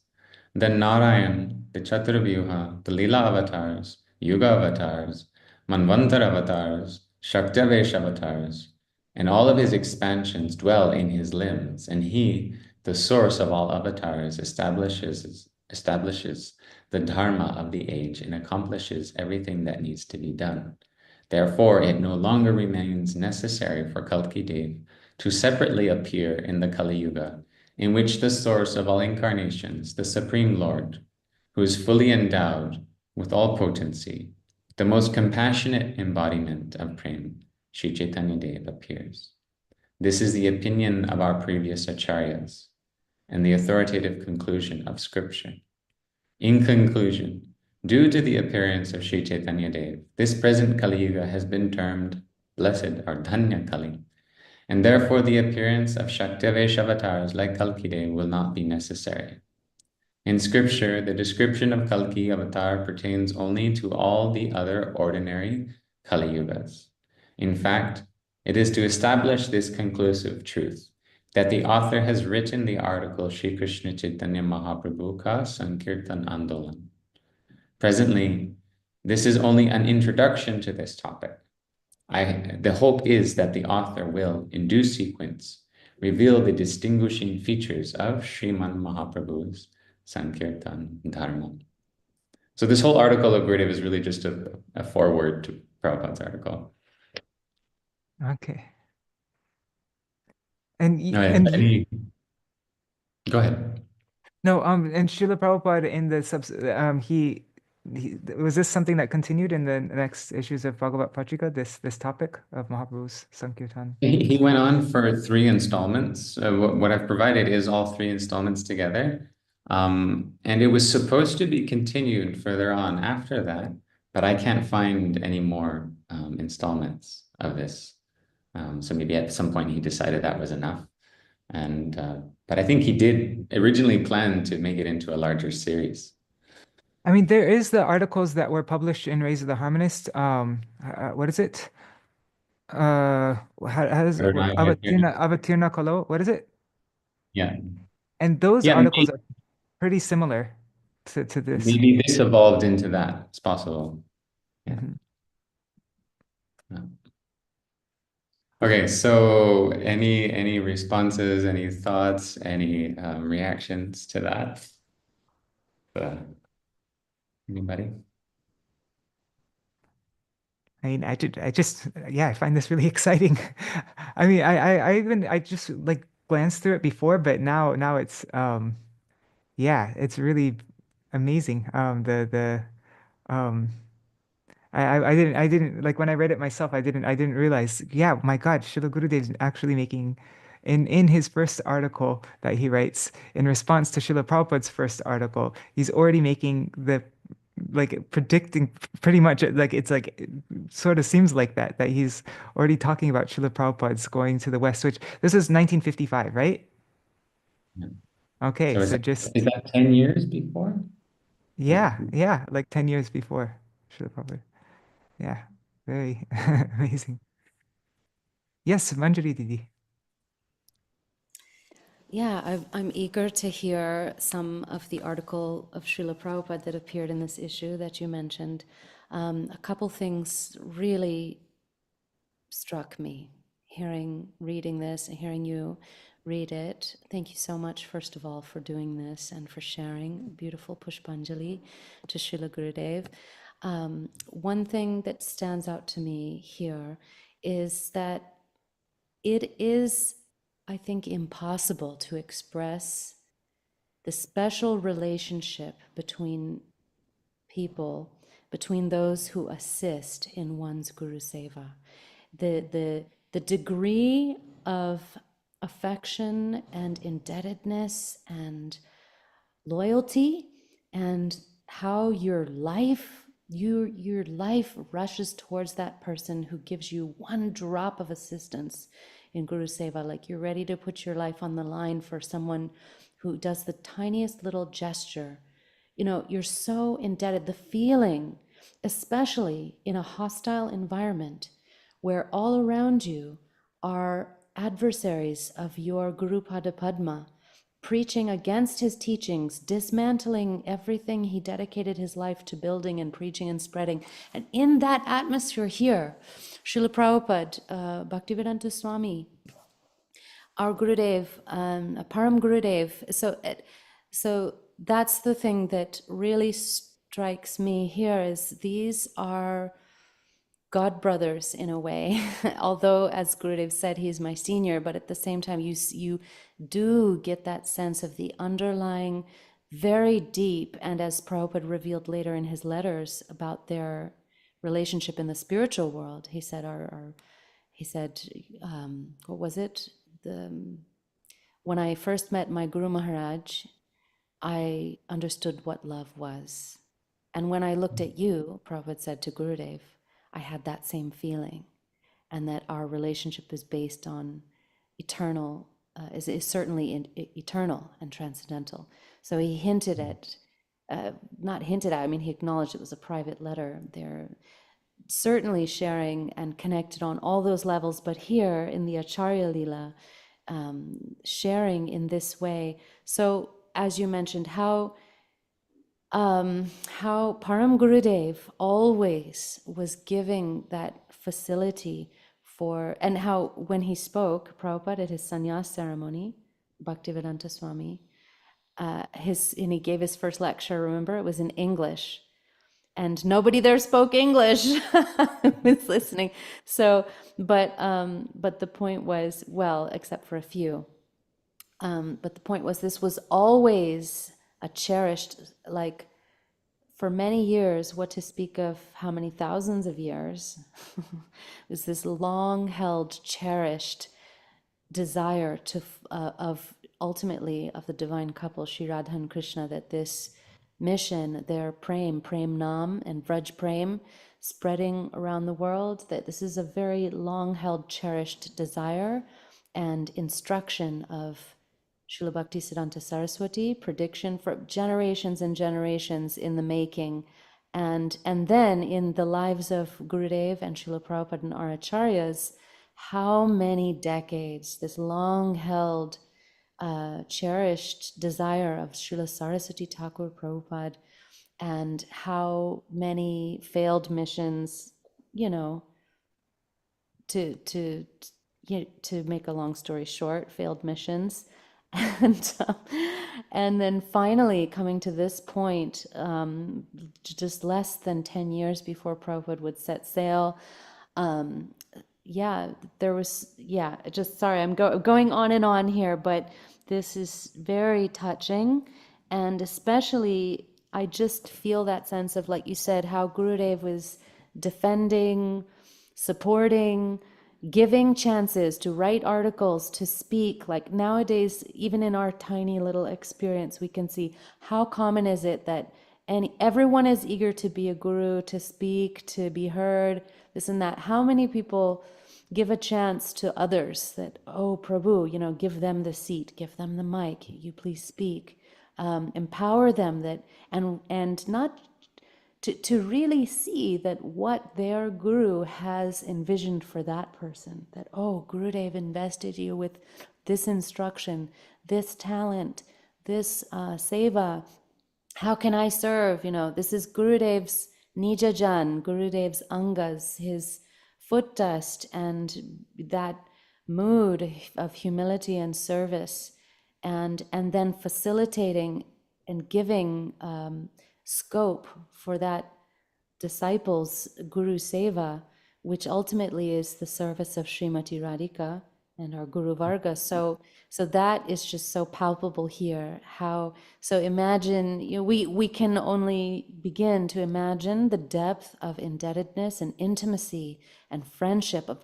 then Nārāyaṇa, the Chaturvyuha, the Lila avatars, Yuga avatars, Manvantar avatars, Shakti-Vesha avatars, and all of his expansions dwell in his limbs, and he, the source of all avatars, establishes the dharma of the age and accomplishes everything that needs to be done. Therefore, it no longer remains necessary for Kalki-deva to separately appear in the Kali Yuga, in which the source of all incarnations, the Supreme Lord, who is fully endowed with all potency, the most compassionate embodiment of Prema, Śrī Caitanya-deva, appears. This is the opinion of our previous acharyas and the authoritative conclusion of scripture. In conclusion, due to the appearance of Śrī Caitanya-deva, this present Kali Yuga has been termed blessed or Dhanya Kali, and therefore the appearance of Shakti-Vesha avatars like Kalki-deva will not be necessary. In scripture, the description of Kalki avatar pertains only to all the other ordinary Kali Yugas. In fact, it is to establish this conclusive truth that the author has written the article Shri Kṛṣṇa Chaitanya Mahāprabhu Ka Saṅkīrtana Andolan. Presently, this is only an introduction to this topic. The hope is that the author will, in due sequence, reveal the distinguishing features of Sriman Mahaprabhu's Saṅkīrtana Dharma. So this whole article of Gurudeva is really just a foreword to Prabhupada's article. Okay. And go ahead. No, and Srila Prabhupada in the he was this something that continued in the next issues of Bhagavata Patrikā, this topic of Mahaprabhu's Saṅkīrtana? He went on for 3 installments. What I've provided is all 3 installments together. And it was supposed to be continued further on after that, but I can't find any more installments of this. So maybe at some point he decided that was enough. And but I think he did originally plan to make it into a larger series. I mean, there is the articles that were published in Rays of the Harmonist. What is it? How does it? Avatirna Kalo? What is it? Yeah. And those Yeah, articles are pretty similar to this. Maybe this evolved into that. It's possible. Yeah. Yeah. Okay, so any responses, any thoughts, any reactions to that? Anybody? I mean, I find this really exciting. I mean, I just like glanced through it before, but now it's yeah, it's really amazing. I didn't like when I read it myself, I didn't realize, yeah, my God, Śrīla Gurudeva is actually making in his first article that he writes in response to Śrīla Prabhupada's first article, he's already making predicting pretty much like it's like it sort of seems like that he's already talking about Śrīla Prabhupada's going to the West, which this is 1955, right? Yeah. Okay, so just is that 10 years before? Yeah, like 10 years before Śrīla Prabhupada. Yeah, very amazing. Yes, Manjari Didi. Yeah, I'm eager to hear some of the article of Srila Prabhupada that appeared in this issue that you mentioned. A couple things really struck me reading this and hearing you read it. Thank you so much, first of all, for doing this and for sharing beautiful Pushpanjali to Śrīla Gurudeva. One thing that stands out to me here is that it is, I think, impossible to express the special relationship between people, between those who assist in one's Guru Seva. The degree of affection and indebtedness and loyalty and how your life your life rushes towards that person who gives you one drop of assistance in Guru Seva, like you're ready to put your life on the line for someone who does the tiniest little gesture. You're so indebted. The feeling, especially in a hostile environment where all around you are adversaries of your Guru Pada Padma, preaching against his teachings, dismantling everything he dedicated his life to building and preaching and spreading. And in that atmosphere here, Srila Prabhupada, Bhaktivedānta Svāmī, our Gurudev, Param Gurudev. So that's the thing that really strikes me here, is these are God brothers in a way. Although, as Gurudev said, he's my senior, but at the same time, you do get that sense of the underlying, very deep, and as Prabhupada revealed later in his letters about their relationship in the spiritual world, he said, what was it? When I first met my Guru Mahārāja, I understood what love was. And when I looked at you, Prabhupada said to Gurudev, I had that same feeling, and that our relationship is based on eternal, is certainly eternal and transcendental. So he hinted at, not hinted at, I mean, he acknowledged it was a private letter. They're certainly sharing and connected on all those levels, but here in the Acharya Lila, sharing in this way. So as you mentioned, how Param Gurudev always was giving that facility for, and how when he spoke, Prabhupada at his sannyas ceremony, Bhaktivedānta Swami, and he gave his first lecture, remember, it was in English, and nobody there spoke English. I was listening. So, but the point was, well, except for a few, but the point was, this was always a cherished, like for many years, what to speak of how many thousands of years, was this long held, cherished desire of ultimately of the divine couple, Shri Radha and Kṛṣṇa, that this mission, their prem nam and Vraj prem, spreading around the world, that this is a very long held, cherished desire and instruction of Srila Bhaktisiddhanta Saraswati, prediction for generations and generations in the making, and then in the lives of Gurudev and Srila Prabhupada and our acharyas, how many decades, this long-held, cherished desire of Srila Saraswati Thakur Prabhupada, and how many failed missions, to make a long story short, failed missions. And then finally coming to this point, just less than 10 years before Prabhupada would set sail, there was, just sorry, I'm going on and on here, but this is very touching. And especially, I just feel that sense of, like you said, how Gurudev was defending, supporting, giving chances to write articles, to speak. Like nowadays, even in our tiny little experience, we can see how common is it that everyone is eager to be a guru, to speak, to be heard, this and that. How many people give a chance to others that, oh, Prabhu, give them the seat, give them the mic, you please speak, empower them, that, and not to really see that what their guru has envisioned for that person, that, oh, Gurudev invested you with this instruction, this talent, this seva, how can I serve? This is Gurudev's Nijajan, Gurudev's Angas, his foot dust, and that mood of humility and service, and then facilitating and giving scope for that disciples' Guru Seva, which ultimately is the service of Srimati Radhika and our Guru Varga. So that is just so palpable here. So imagine, we can only begin to imagine the depth of indebtedness and intimacy and friendship of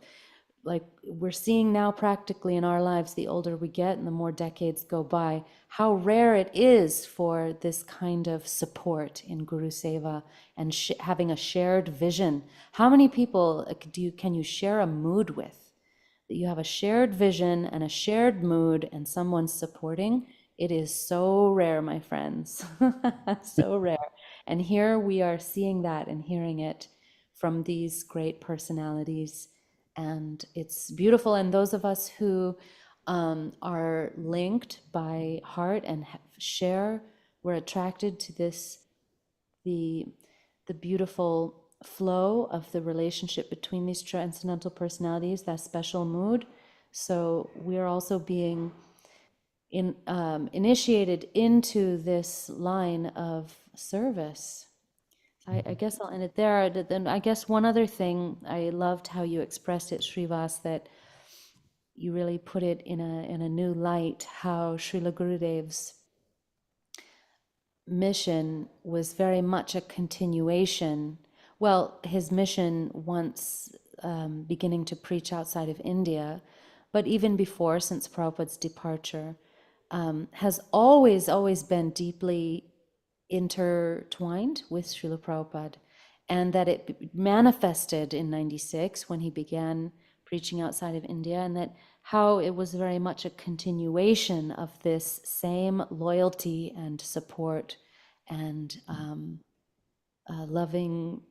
like we're seeing now practically in our lives, the older we get and the more decades go by, how rare it is for this kind of support in Guru Seva and having a shared vision. How many people can you share a mood with? That you have a shared vision and a shared mood and someone's supporting? It is so rare, my friends. So rare. And here we are seeing that and hearing it from these great personalities. And it's beautiful. And those of us who are linked by heart and share, we're attracted to this, the beautiful flow of the relationship between these transcendental personalities, that special mood. So we're also being initiated into this line of service. I guess I'll end it there. Then I guess one other thing, I loved how you expressed it, Srivas, that you really put it in a new light, how Śrīla Gurudev's mission was very much a continuation. Well, his mission once beginning to preach outside of India, but even before, since Prabhupada's departure, has always been deeply intertwined with Srila Prabhupada, and that it manifested in 96 when he began preaching outside of India, and that how it was very much a continuation of this same loyalty and support and loving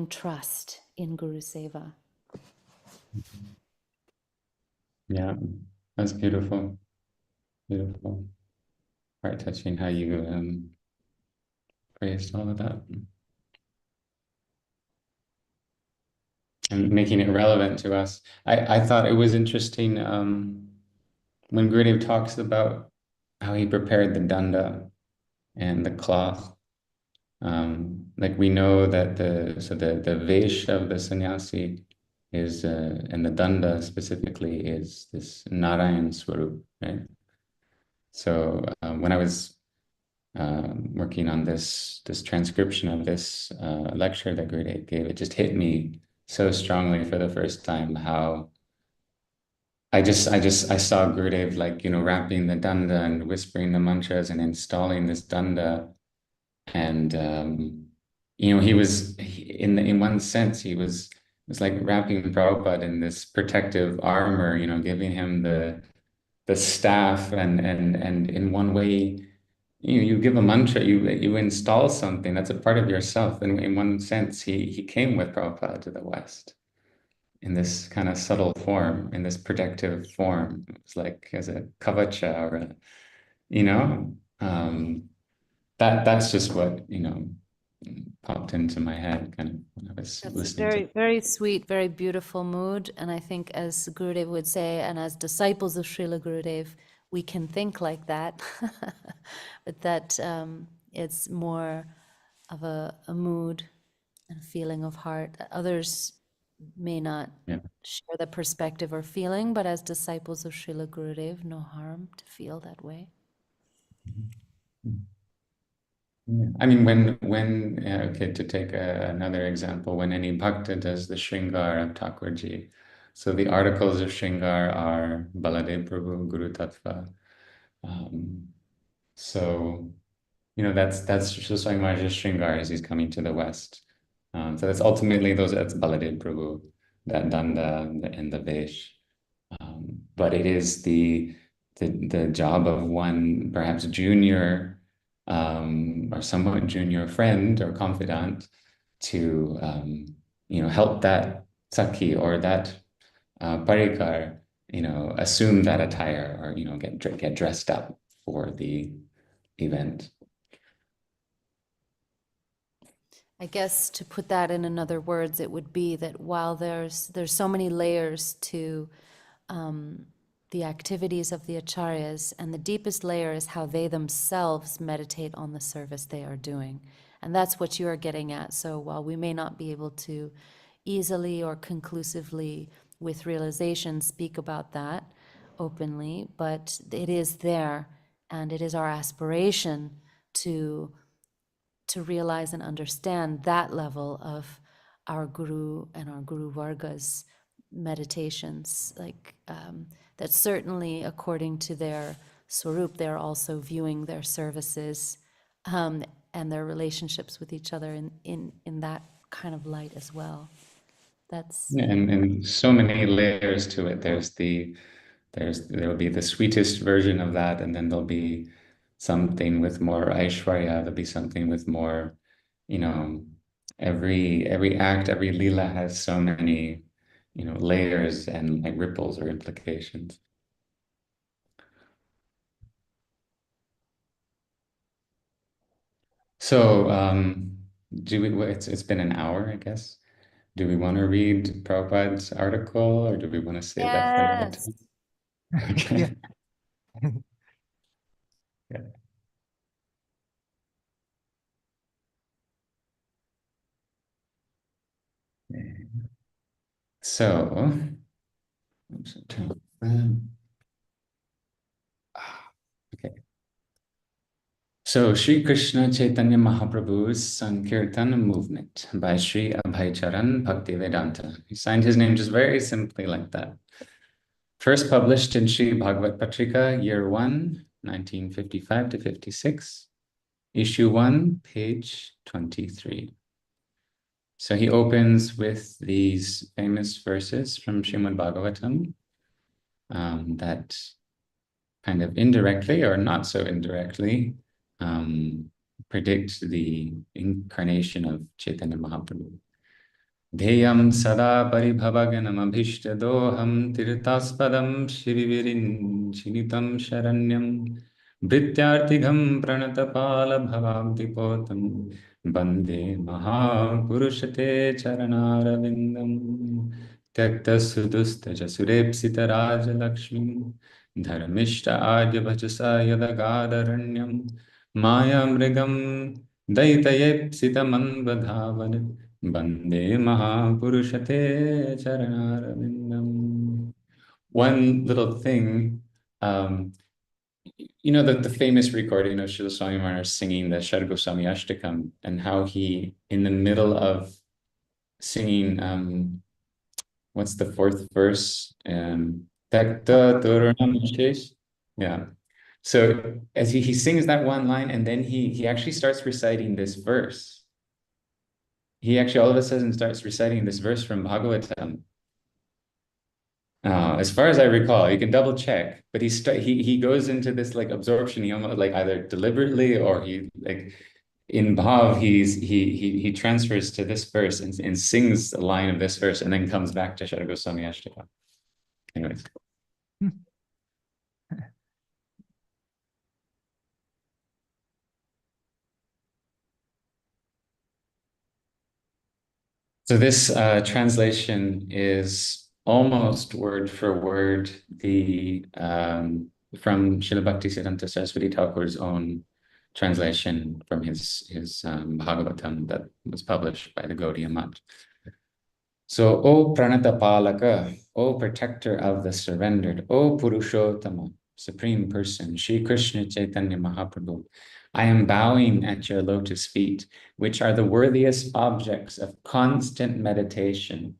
trust in Guru Seva. Yeah, that's beautiful. Beautiful. Quite touching how you praised all of that. And making it relevant to us. I thought it was interesting when Gurudev talks about how he prepared the danda and the cloth. Like we know that the vesh of the sannyasi is, and the danda specifically, is this Nārāyaṇa Swarup, right? So when I was working on this transcription of this lecture that Gurudev gave, it just hit me so strongly for the first time how I saw Gurudev, like, wrapping the danda and whispering the mantras and installing this danda, and he was in one sense it was like wrapping Prabhupada in this protective armor, giving him the staff, and in one way, you give a mantra, you install something that's a part of yourself. And in one sense, he came with Prabhupada to the West in this kind of subtle form, in this protective form. It's like as a kavacha, or that's just what popped into my head kind of when I was That's listening very, to. very sweet, very beautiful mood. And I think, as Gurudev would say, and as disciples of Śrīla Gurudev, we can think like that, but that it's more of a mood and a feeling of heart. Others may not share the perspective or feeling, but as disciples of Śrīla Gurudev, no harm to feel that way. Yeah. I mean, when okay, to take another example, when any bhakta does the Shringar of Thakurji, so the articles of Shringar are Baladev Prabhu, Guru Tattva. So, that's Swami Mahārāja's Shringar as he's coming to the West. So that's ultimately that's Baladev Prabhu, that danda and the vesh. But it is the job of one perhaps junior or somewhat junior friend or confidant to help that Sakhi or that Parikar assume that attire, or get dressed up for the event. I guess to put that in another words, it would be that while there's so many layers to the activities of the acharyas, and the deepest layer is how they themselves meditate on the service they are doing. And that's what you are getting at. So while we may not be able to easily or conclusively with realization speak about that openly, but it is there, and it is our aspiration to realize and understand that level of our Guru and our Guru Varga's meditations, like that certainly according to their swarup, they're also viewing their services and their relationships with each other in that kind of light as well. That's and so many layers to it. There'll be the sweetest version of that, and then there'll be something with more Aishwarya, there'll be something with more, every act, every lila has so many, layers and like ripples or implications. So it's been an hour, I guess. Do we want to read Prabhupada's article, or do we want to save that for another time? Okay. Yeah. Yeah. So, okay. So, Sri Krishna Chaitanya Mahaprabhu's Saṅkīrtana movement by Sri Abhaya-caraṇa Bhaktivedānta. He signed his name just very simply like that. First published in Śrī Bhāgavata Patrikā, year 1, 1955 to 56, issue 1, page 23. So he opens with these famous verses from Śrīmad Bhagavatam that kind of indirectly or not so indirectly predict the incarnation of Chaitanya Mahaprabhu. Deyam sada paribhavaganam abhishtadoham tirtaspadam shrivirin chinitam sharanyam vrityartigham pranatapala bhavabdipotam bande mahapurushate charanāravindam tyakta sudustaja surepsita raja lakshmi dharmishta adya bhajasa yadagadharanyam maya mrigam daitayepsita manvadhavan Bande Mahapurushate Charanāravindam. One little thing, the famous recording of Śrīla Swāmī Mahārāja singing the Gosvāmī Ashtakam, and how he, in the middle of singing, what's the fourth verse? Yeah. So as he sings that one line, and then he actually starts reciting this verse. He actually all of a sudden starts reciting this verse from Bhagavatam. As far as I recall, you can double check, but he goes into this like absorption. He almost like either deliberately or he like in bhav he transfers to this verse and sings a line of this verse and then comes back to Shara Gosvāmī Ashtakam. Anyways. So this translation is almost word for word from Srila Bhaktisiddhanta Saraswati Thakur's own translation from his Bhagavatam that was published by the Gaudiya Math. So, O Pranatapalaka, O protector of the surrendered, O Purushottama, Supreme Person, Sri Krishna Chaitanya Mahaprabhu, I am bowing at your lotus feet, which are the worthiest objects of constant meditation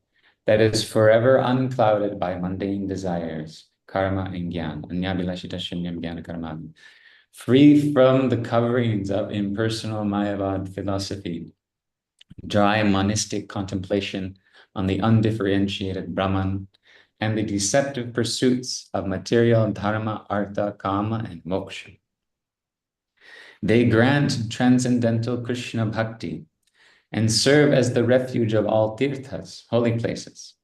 that is forever unclouded by mundane desires, karma and jnana, anyabhilashita shunyam jnana karma, free from the coverings of impersonal Mayavad philosophy, dry monistic contemplation on the undifferentiated Brahman, and the deceptive pursuits of material dharma, artha, kama, and moksha. They grant transcendental Krishna bhakti and serve as the refuge of all tirthas, holy places.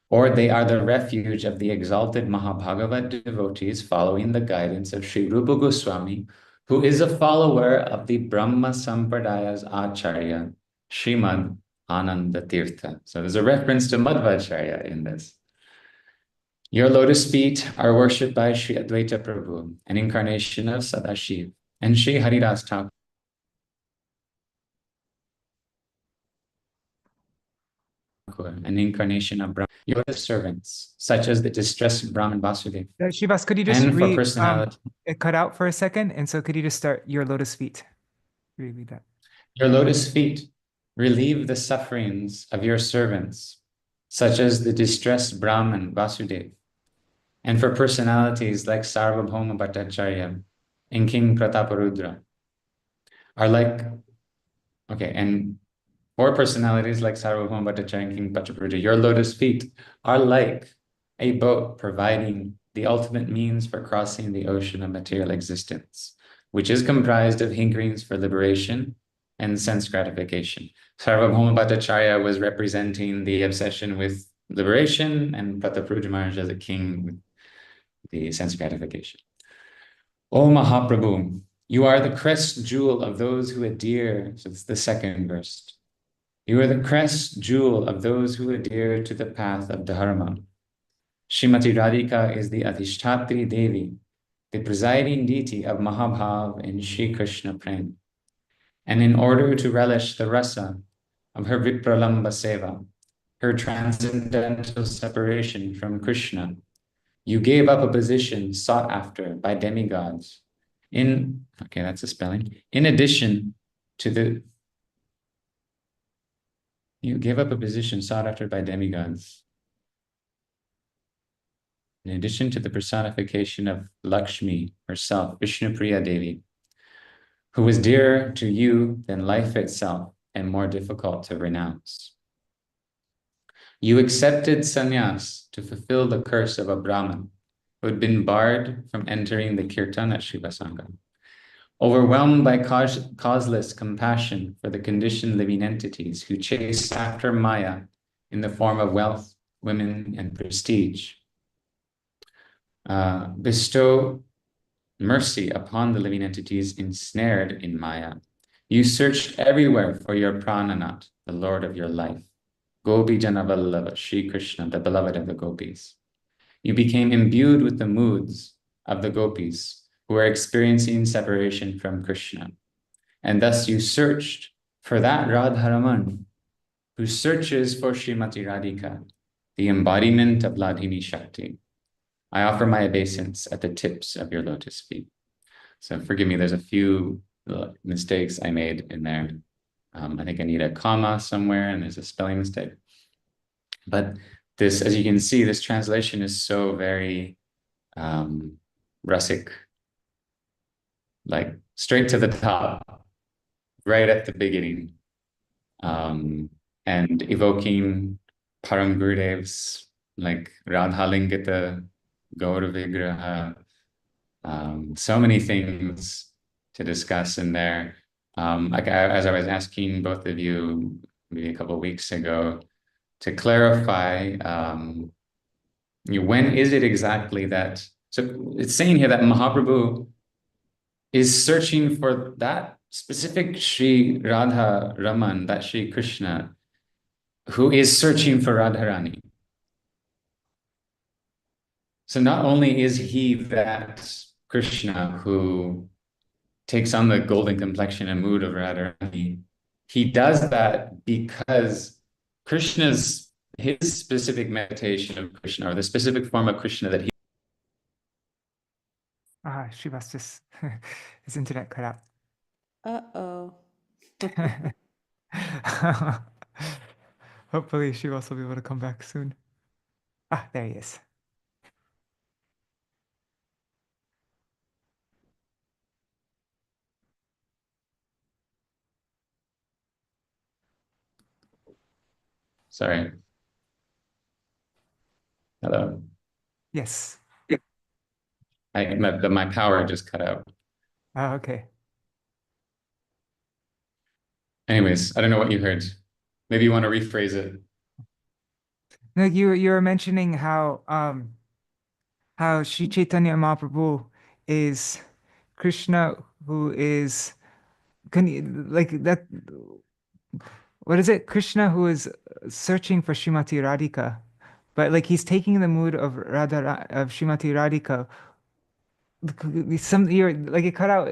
Or they are the refuge of the exalted Mahabhagavat devotees following the guidance of Sri Rupa Gosvāmī, who is a follower of the Brahma Sampradaya's Acharya, Srimad Ananda Tirtha. So there's a reference to Madhvacharya in this. Your lotus feet are worshipped by Sri Advaita Prabhu, an incarnation of Sadashiv, and Sri Haridas Thakur, an incarnation of Brahma. Your servants, such as the distressed Brahman Vasudev. Shivas, could you just And for read, personality. it cut out for a second, and so could you just start your lotus feet? Read that. Your lotus feet relieve the sufferings of your servants, such as the distressed Brahman Vasudeva, and for personalities like Sarvabhauma Bhattacharya and King Prataparudra are like, okay, and for personalities like Sarvabhauma Bhattacharya and King Prataparudra, your lotus feet are like a boat providing the ultimate means for crossing the ocean of material existence, which is comprised of hinderings for liberation and sense gratification. Sarvabhauma Bhattacharya was representing the obsession with liberation, and Prataparudra Maharaj as a king with the sense gratification. O Mahāprabhu, you are the crest jewel of those who adhere, so it's the second verse. You are the crest jewel of those who adhere to the path of Dharma. Srimati Radhika is the Adhishtatri Devi, the presiding deity of Mahabhav and Shri Krishna Prem. And in order to relish the rasa of her Vipralamba Seva, her transcendental separation from Krishna, you gave up a position sought after by demigods. Okay, that's a spelling. In addition to the, you gave up a position sought after by demigods. In addition to the personification of Lakshmi herself, Vishnupriya Devi, who was dearer to you than life itself and more difficult to renounce. You accepted sannyas to fulfill the curse of a Brahmin who had been barred from entering the Kirtana Shiva Sangha. Overwhelmed by causeless compassion for the conditioned living entities who chase after Maya in the form of wealth, women, and prestige, bestow mercy upon the living entities ensnared in Maya. You searched everywhere for your Prananath, the Lord of your life, Gopi Janavallava, Shri Krishna, the beloved of the gopis. You became imbued with the moods of the gopis who are experiencing separation from Krishna. And thus you searched for that Radharaman who searches for Srimati Radhika, the embodiment of Ladhini Shakti. I offer my obeisance at the tips of your lotus feet. So forgive me, there's a few mistakes I made in there. I think I need a comma somewhere and there's a spelling mistake. But this, as you can see, this translation is so very Rasic, like straight to the top, right at the beginning, and evoking Param Gurudev's like Radha Lingita, Gaura Vigraha, so many things to discuss in there. As I was asking both of you maybe a couple of weeks ago, to clarify, when is it exactly that, so it's saying here that Mahaprabhu is searching for that specific Sri Radha Raman, that Sri Krishna, who is searching for Radharani. So not only is he that Krishna who takes on the golden complexion and mood of Radharani, he does that because Krishna's, his specific meditation of Krishna, or the specific form of Krishna that he... Shiva's just, his internet cut out. Uh-oh. Hopefully Shiva's will be able to come back soon. There he is. Sorry. Hello. Yes. My power just cut out. Okay. Anyways, I don't know what you heard. Maybe you want to rephrase it. No, you were mentioning how Sri Chaitanya Mahaprabhu is Krishna, who is, like that, what is it? Krishna who is searching for Srimati Radhika, but like he's taking the mood of Srimati Radhika. You're like it cut out.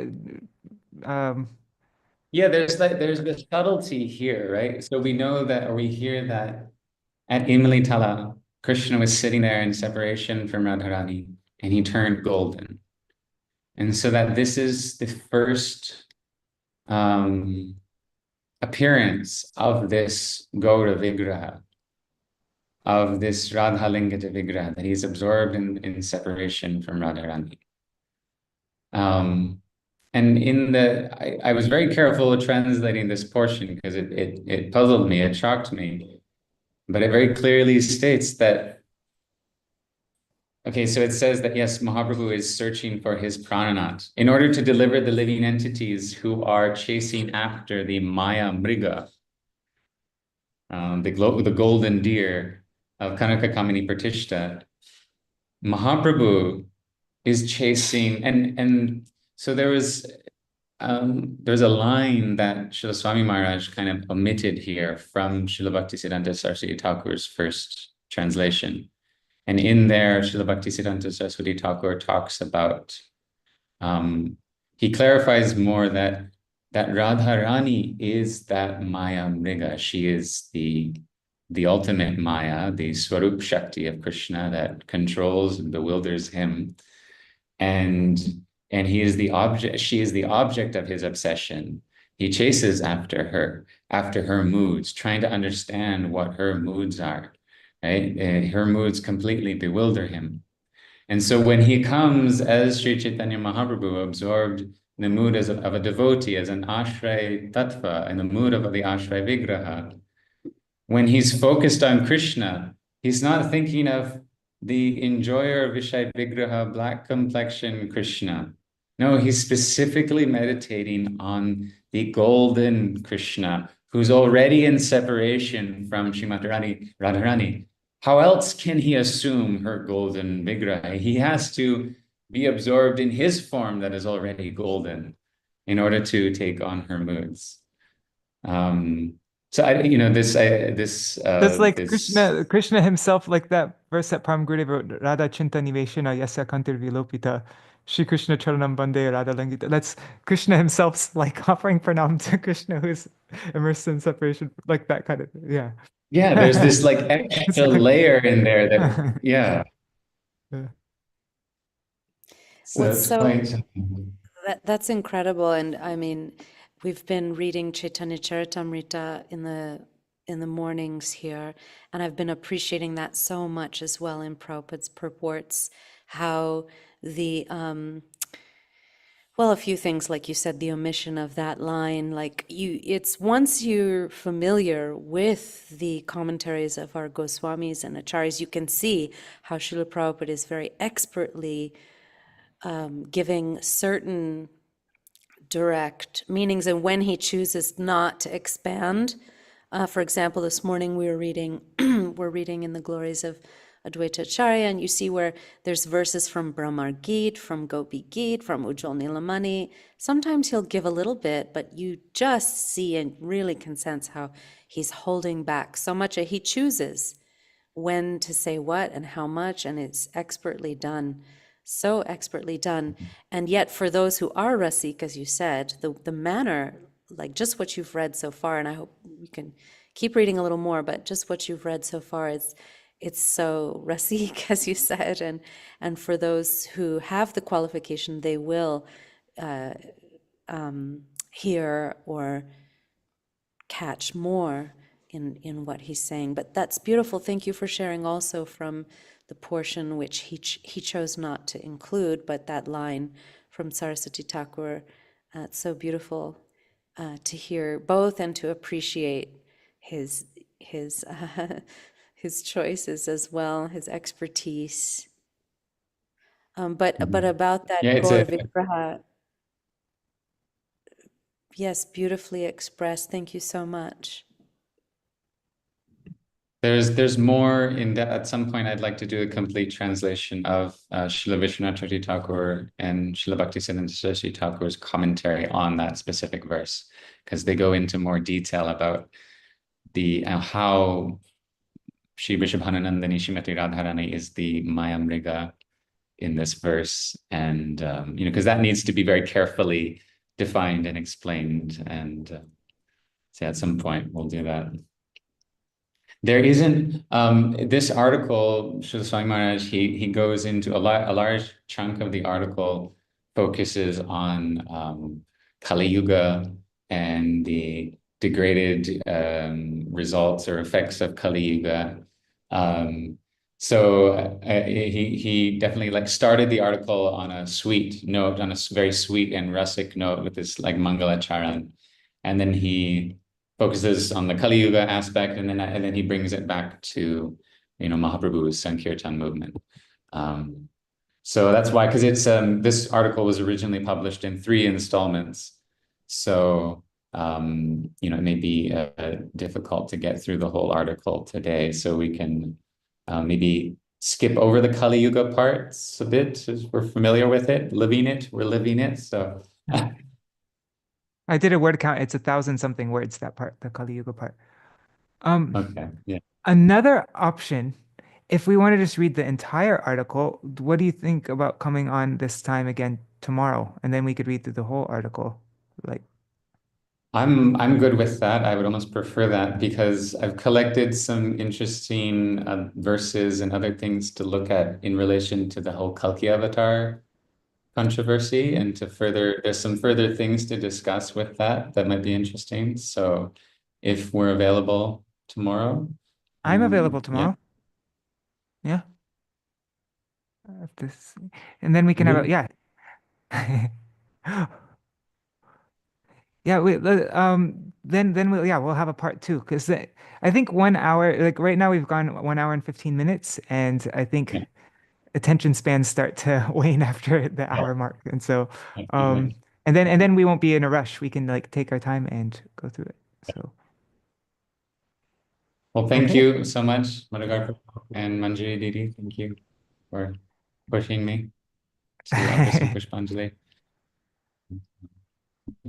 Yeah, there's this subtlety here, right? So we know that, or we hear that at Imli Tala, Krishna was sitting there in separation from Radharani, and he turned golden. And so that this is the first appearance of this Gaura Vigraha. of this Radha Lingita Vigraha, that he's absorbed in separation from Radharani. And I was very careful translating this portion because it puzzled me, it shocked me. But it very clearly states that, okay, so it says that, yes, Mahaprabhu is searching for his prananat in order to deliver the living entities who are chasing after the Maya Mriga, the golden deer of Kanaka Kamini Pratishta. Mahaprabhu is chasing, and so there's a line that Srila Svāmī Mahārāja kind of omitted here from Srila Bhaktisiddhanta Saraswati Thakur's first translation. And in there, Srila Bhaktisiddhanta Saraswati Thakur talks about, he clarifies more that Radharani is that Maya Mriga. She is the ultimate Maya, the Swarup Shakti of Kṛṣṇa that controls and bewilders him. And he is the object, she is the object of his obsession. He chases after her moods, trying to understand what her moods are, right? Her moods completely bewilder him. And so when he comes as Sri Chaitanya Mahaprabhu, absorbed in the mood of a devotee, as an ashray tattva, in the mood of the ashray vigraha, when he's focused on Kṛṣṇa, he's not thinking of the enjoyer of Vishay Vigraha, black complexion Kṛṣṇa. No, he's specifically meditating on the golden Kṛṣṇa, who's already in separation from Srimati Radharani. How else can he assume her golden Vigraha? He has to be absorbed in his form that is already golden in order to take on her moods. So That's like Krishna himself, like that verse that Param Gurudeva wrote, Radha Chinta Niveshana Yasya Kantir Vilopita Shri Krishna Charanam Bande Radha Langita. That's Krishna himself, like offering pranam to Krishna who's immersed in separation, like that kind of, yeah. Yeah, there's this like extra layer in there that, yeah. That's incredible. And I mean, we've been reading Chaitanya Charitamrita in the mornings here, and I've been appreciating that so much as well in Prabhupada's purports, how the well, a few things, like you said, the omission of that line, like it's once you're familiar with the commentaries of our Goswāmīs and Acharyas, you can see how Srila Prabhupada is very expertly giving certain direct meanings, and when he chooses not to expand. For example, this morning we were reading, we're reading in the glories of Advaita Acharya, and you see where there's verses from Brahmar Gita, from Gopi Gita, from Ujjwal Nilamani. Sometimes he'll give a little bit, but you just see and really can sense how he's holding back so much. He chooses when to say what and how much, and it's expertly done, so expertly done. And yet for those who are rasik, as you said, the manner, like just what you've read so far, and I hope we can keep reading a little more, but just what you've read so far, it's so rasik, as you said, and for those who have the qualification, they will hear or catch more in what he's saying. But that's beautiful. Thank you for sharing also from the portion which he chose not to include, but that line from Saraswati Thakur. It's so beautiful to hear both and to appreciate his choices as well, his expertise. But about that Gaur Vigraha, yes, beautifully expressed. Thank you so much. There's more in that. At some point, I'd like to do a complete translation of Srila Vishwanath Chakravarti Thakur and Srila Bhaktisiddhanta Saraswati Thakur's commentary on that specific verse, because they go into more detail about the how Shri Vrishabhananandani Srimati Radharani is the Maya Mriga in this verse, and because that needs to be very carefully defined and explained. And so at some point we'll do that. There isn't this article, Srila Swami Maharaj, he goes into a large chunk of the article focuses on Kali Yuga and the degraded results or effects of Kali Yuga. He definitely like started the article on a sweet note, on a very sweet and rasic note with this like Mangala-charan, and then he focuses on the Kali Yuga aspect, and then he brings it back to Mahaprabhu's Saṅkīrtana movement. So that's why, because it's this article was originally published in 3 installments, so it may be difficult to get through the whole article today. So we can maybe skip over the Kali Yuga parts a bit, as we're familiar with it, we're living it. So I did a word count. It's 1,000 something words, that part, the Kali Yuga part. okay, yeah. Another option, if we want to just read the entire article, what do you think about coming on this time again tomorrow? And then we could read through the whole article. Like, I'm good with that. I would almost prefer that, because I've collected some interesting verses and other things to look at in relation to the whole Kalki avatar controversy, and there's some further things to discuss with that might be interesting. So if we're available tomorrow. I'm available tomorrow. Yeah. And then we can have yeah. Yeah, then we'll have a part 2, because I think 1 hour, like right now we've gone 1 hour and 15 minutes, and I think attention spans start to wane after the hour mark, and so and then we won't be in a rush. We can like take our time and go through it. So well, thank you so much, Madhagar and Manjari Didi. Thank you for pushing me to offer some Pushpanjali.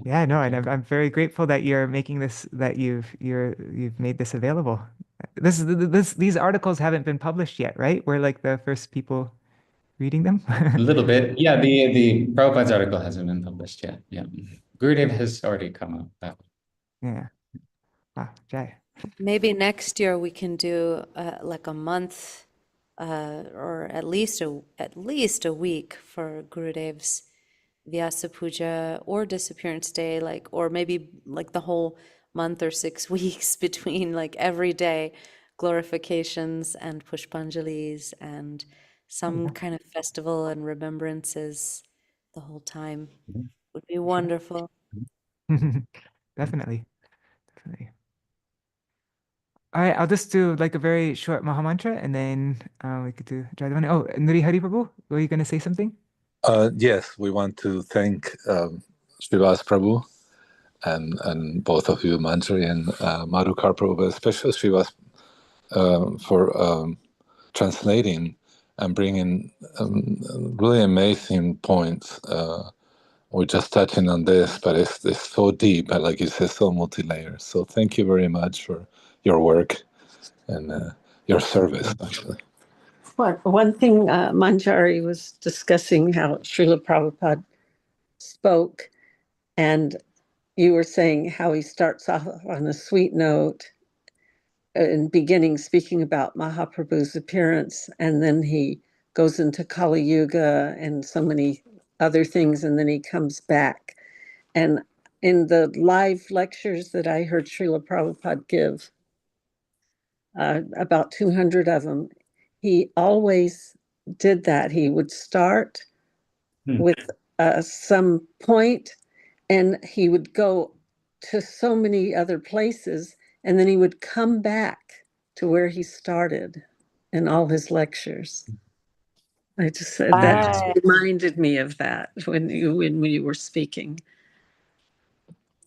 Yeah, no, and I'm very grateful that you're making this, that you've made this available. These articles haven't been published yet, right? We're like the first people reading them. A little bit, yeah. The Prabhupada's article hasn't been published yet. Yeah, Gurudeva has already come out. Yeah. Jai. Maybe next year we can do like a month, or at least a week for Gurudev's Vyasa Puja or Disappearance Day, or maybe like the whole month or 6 weeks between, like every day, glorifications and Pushpanjalis and some kind of festival and remembrances the whole time. Would be wonderful. Definitely. All right, I'll just do like a very short Maha Mantra, and then we could do Jayadevani. Oh, Nuri Hari Prabhu, were you going to say something? Yes, we want to thank Srivas Prabhu and both of you, Manjari and Madhukar Prabhu, but especially Srivas for translating and bringing really amazing points. We're just touching on this, but it's so deep, and like you said, so multi-layered. So thank you very much for your work and your service, actually. One thing, Manjari was discussing how Srila Prabhupada spoke, and you were saying how he starts off on a sweet note in beginning, speaking about Mahaprabhu's appearance, and then he goes into Kali Yuga and so many other things, and then he comes back. And in the live lectures that I heard Srila Prabhupada give, about 200 of them, he always did that. He would start with some point, and he would go to so many other places, and then he would come back to where he started in all his lectures. I just said that just reminded me of that when you were speaking.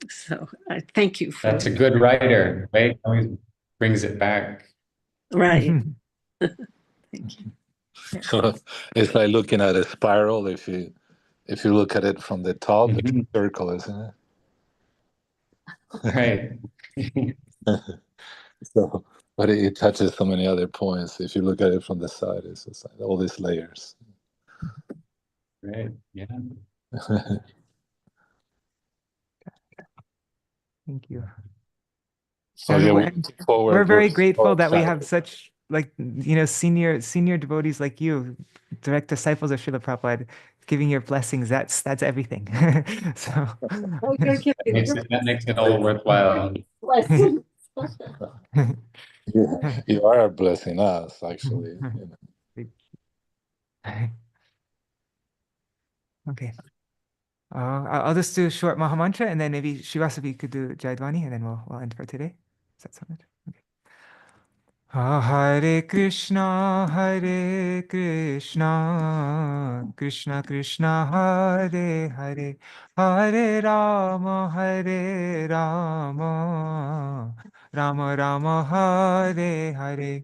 So I thank you for That's a good writer, right? Always brings it back. Right. Thank you. So it's like looking at a spiral. If you look at it from the top, it's a circle, isn't it? Right. So, but it touches so many other points. If you look at it from the side, it's just like all these layers. Right. Yeah. Thank you. So yeah, we're very grateful that we have such senior devotees like you, direct disciples of Srila Prabhupada, giving your blessings. That's everything. So that makes it all worthwhile. You are blessing us, actually. Okay. I'll just do a short Maha Mantra, and then maybe Shivasavi could do Jaidwani, and then we'll end for today. Does that sound good? Okay. Hare Krishna, Krishna Krishna, Hare Hare, Hare Rama, Rama Rama, Hare Hare,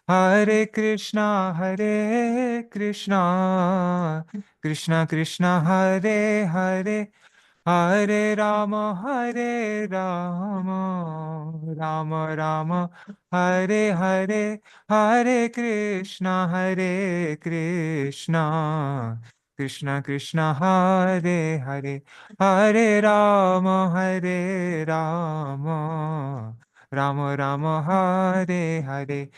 Hare Krishna, Krishna Krishna, Hare Hare, Hare Rama, Rama Rama, Hare Hare, Hare Krishna, Krishna Krishna, Hare Hare, Hare Rama, Rama Rama, Hare Hare.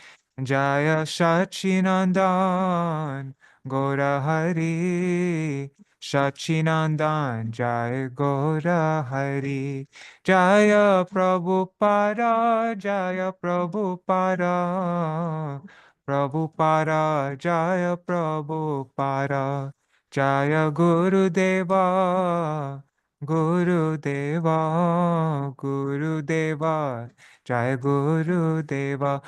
Jaya Sachinandan Gaura Hari, Sachinandan Jaya Gaura Hari, Jaya Prabhupada, Jaya Prabhupada, Prabhupada, Jaya Prabhupada, Jaya Gurudeva, Gurudeva, Jaya Gurudeva,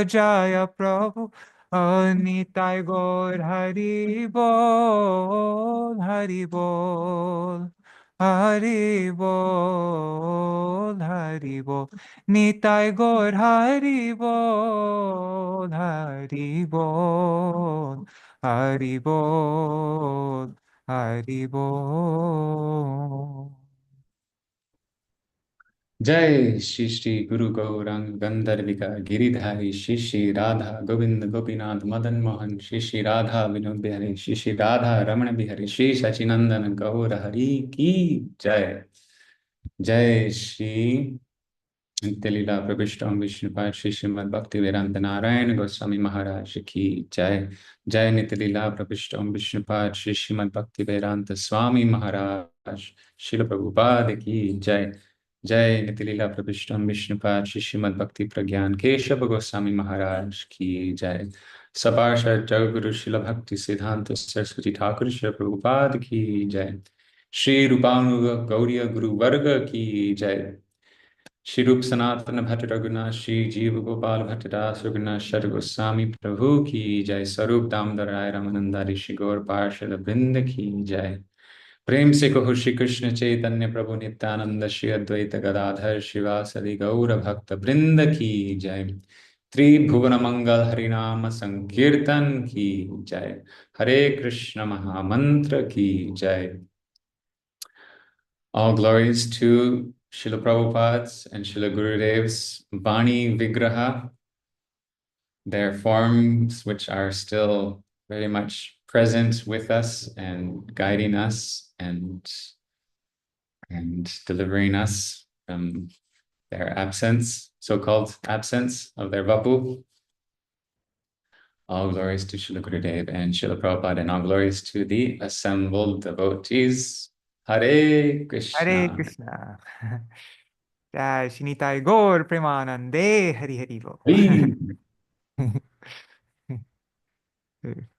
Jaya Prabhu, Nitai Gaur Hari Bol, Hari Bol, Hari Bol, Hari Bol, Nitai Gaur Hari Bol, Hari Bol, Hari Bol, Hari Bol. Jai Shri Shri Guru Gaurang Gandharvika Giridhari Shri Shri Radha Govind Gopinath Madan Mohan Shri Shri Radha Vinod Bihari Shri Shri Radha Ramana Bihari Shri Sachinandan Gaur Hari Ki Jai. Jai Shri Nitya-lila Prabhishtam Vishnupad Shri Srimad Bhaktivedānta Nārāyaṇa Gosvāmī Mahārāja Ki Jai. Jai Nitya-lila Prabhishtam Vishnupad Shri Srimad Bhaktivedānta Svāmī Mahārāja Śrīla Prabhupāda Ki Jai. Jai Nitya-lila Prabhishtam Vishnupad Shri Srimad Bhakti Pragyan Keshava Gosvāmī Mahārāja Ki Jai. Saparshad Jagaguru Śrīla Bhakti Siddhanta Saraswati Thakur Śrīla Prabhupāda Ki Jai. Shri Rupanuga Gauriya Guru Varga Ki Jai. Shri Rup Sanatana Bhatta Raghunath Shri Jiva Gopal Bhattadas Raghunath Shar Goswāmī Prabhu Ki Jai. Sarup Damodar Rai Ramanandari Shri Gaur Parshad Vrinda Ki Jai. Prem se kaho Shri Krishna Chaitanya Prabhu Nityananda Shri Advaita Gadadhar Shivasadi Gaura Bhakta Vrinda Ki Jai. Tri Bhuvana Mangal Harinama Saṅkīrtana Ki Jai. Hare Krishna Maha Mantra Ki Jai. All glories to Śrīla Prabhupāda's and Śrīla Gurudev's Vani Vigraha, their forms which are still very much present with us and guiding us and delivering us from their absence, so-called absence of their vapu. All glories to Śrīla Gurudeva and Śrīla Prabhupada, and all glories to the assembled devotees. Hare Krishna. Hare Krishna. Jai Shinitai Gaur Premanande Hari Hari Bol.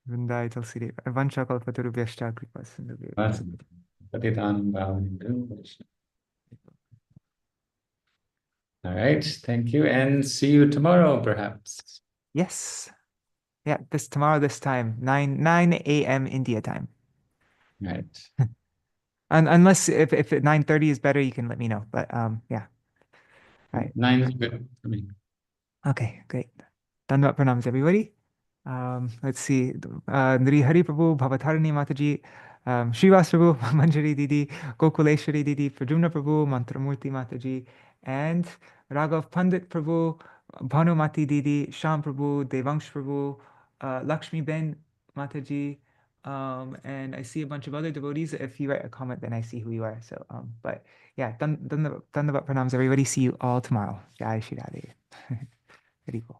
Vrindai Tulsi Vanchakal Paturubhyashta Kripa Sindhu. All right, thank you, and see you tomorrow, perhaps. Yes. Yeah, tomorrow this time, 9 a.m. India time. Right. And unless if 9:30 is better, you can let me know. But yeah. All right. 9 is good for me. Okay, great. Dandavat pranams, everybody. Let's see. Nri Hari Prabhu, Bhavatharini Mataji, Srivas Prabhu, Manjari Didi, Gokuleshwari Didi, Pradyumna Prabhu, Mantramurti Mataji, and Raghav Pandit Prabhu, Bhanumati Didi, Sham Prabhu, Devangsh Prabhu, Lakshmi Ben Mataji, and I see a bunch of other devotees. If you write a comment, then I see who you are. So, but yeah, Dandavat pranams, everybody. See you all tomorrow. Jai Shri Radhe. Very cool.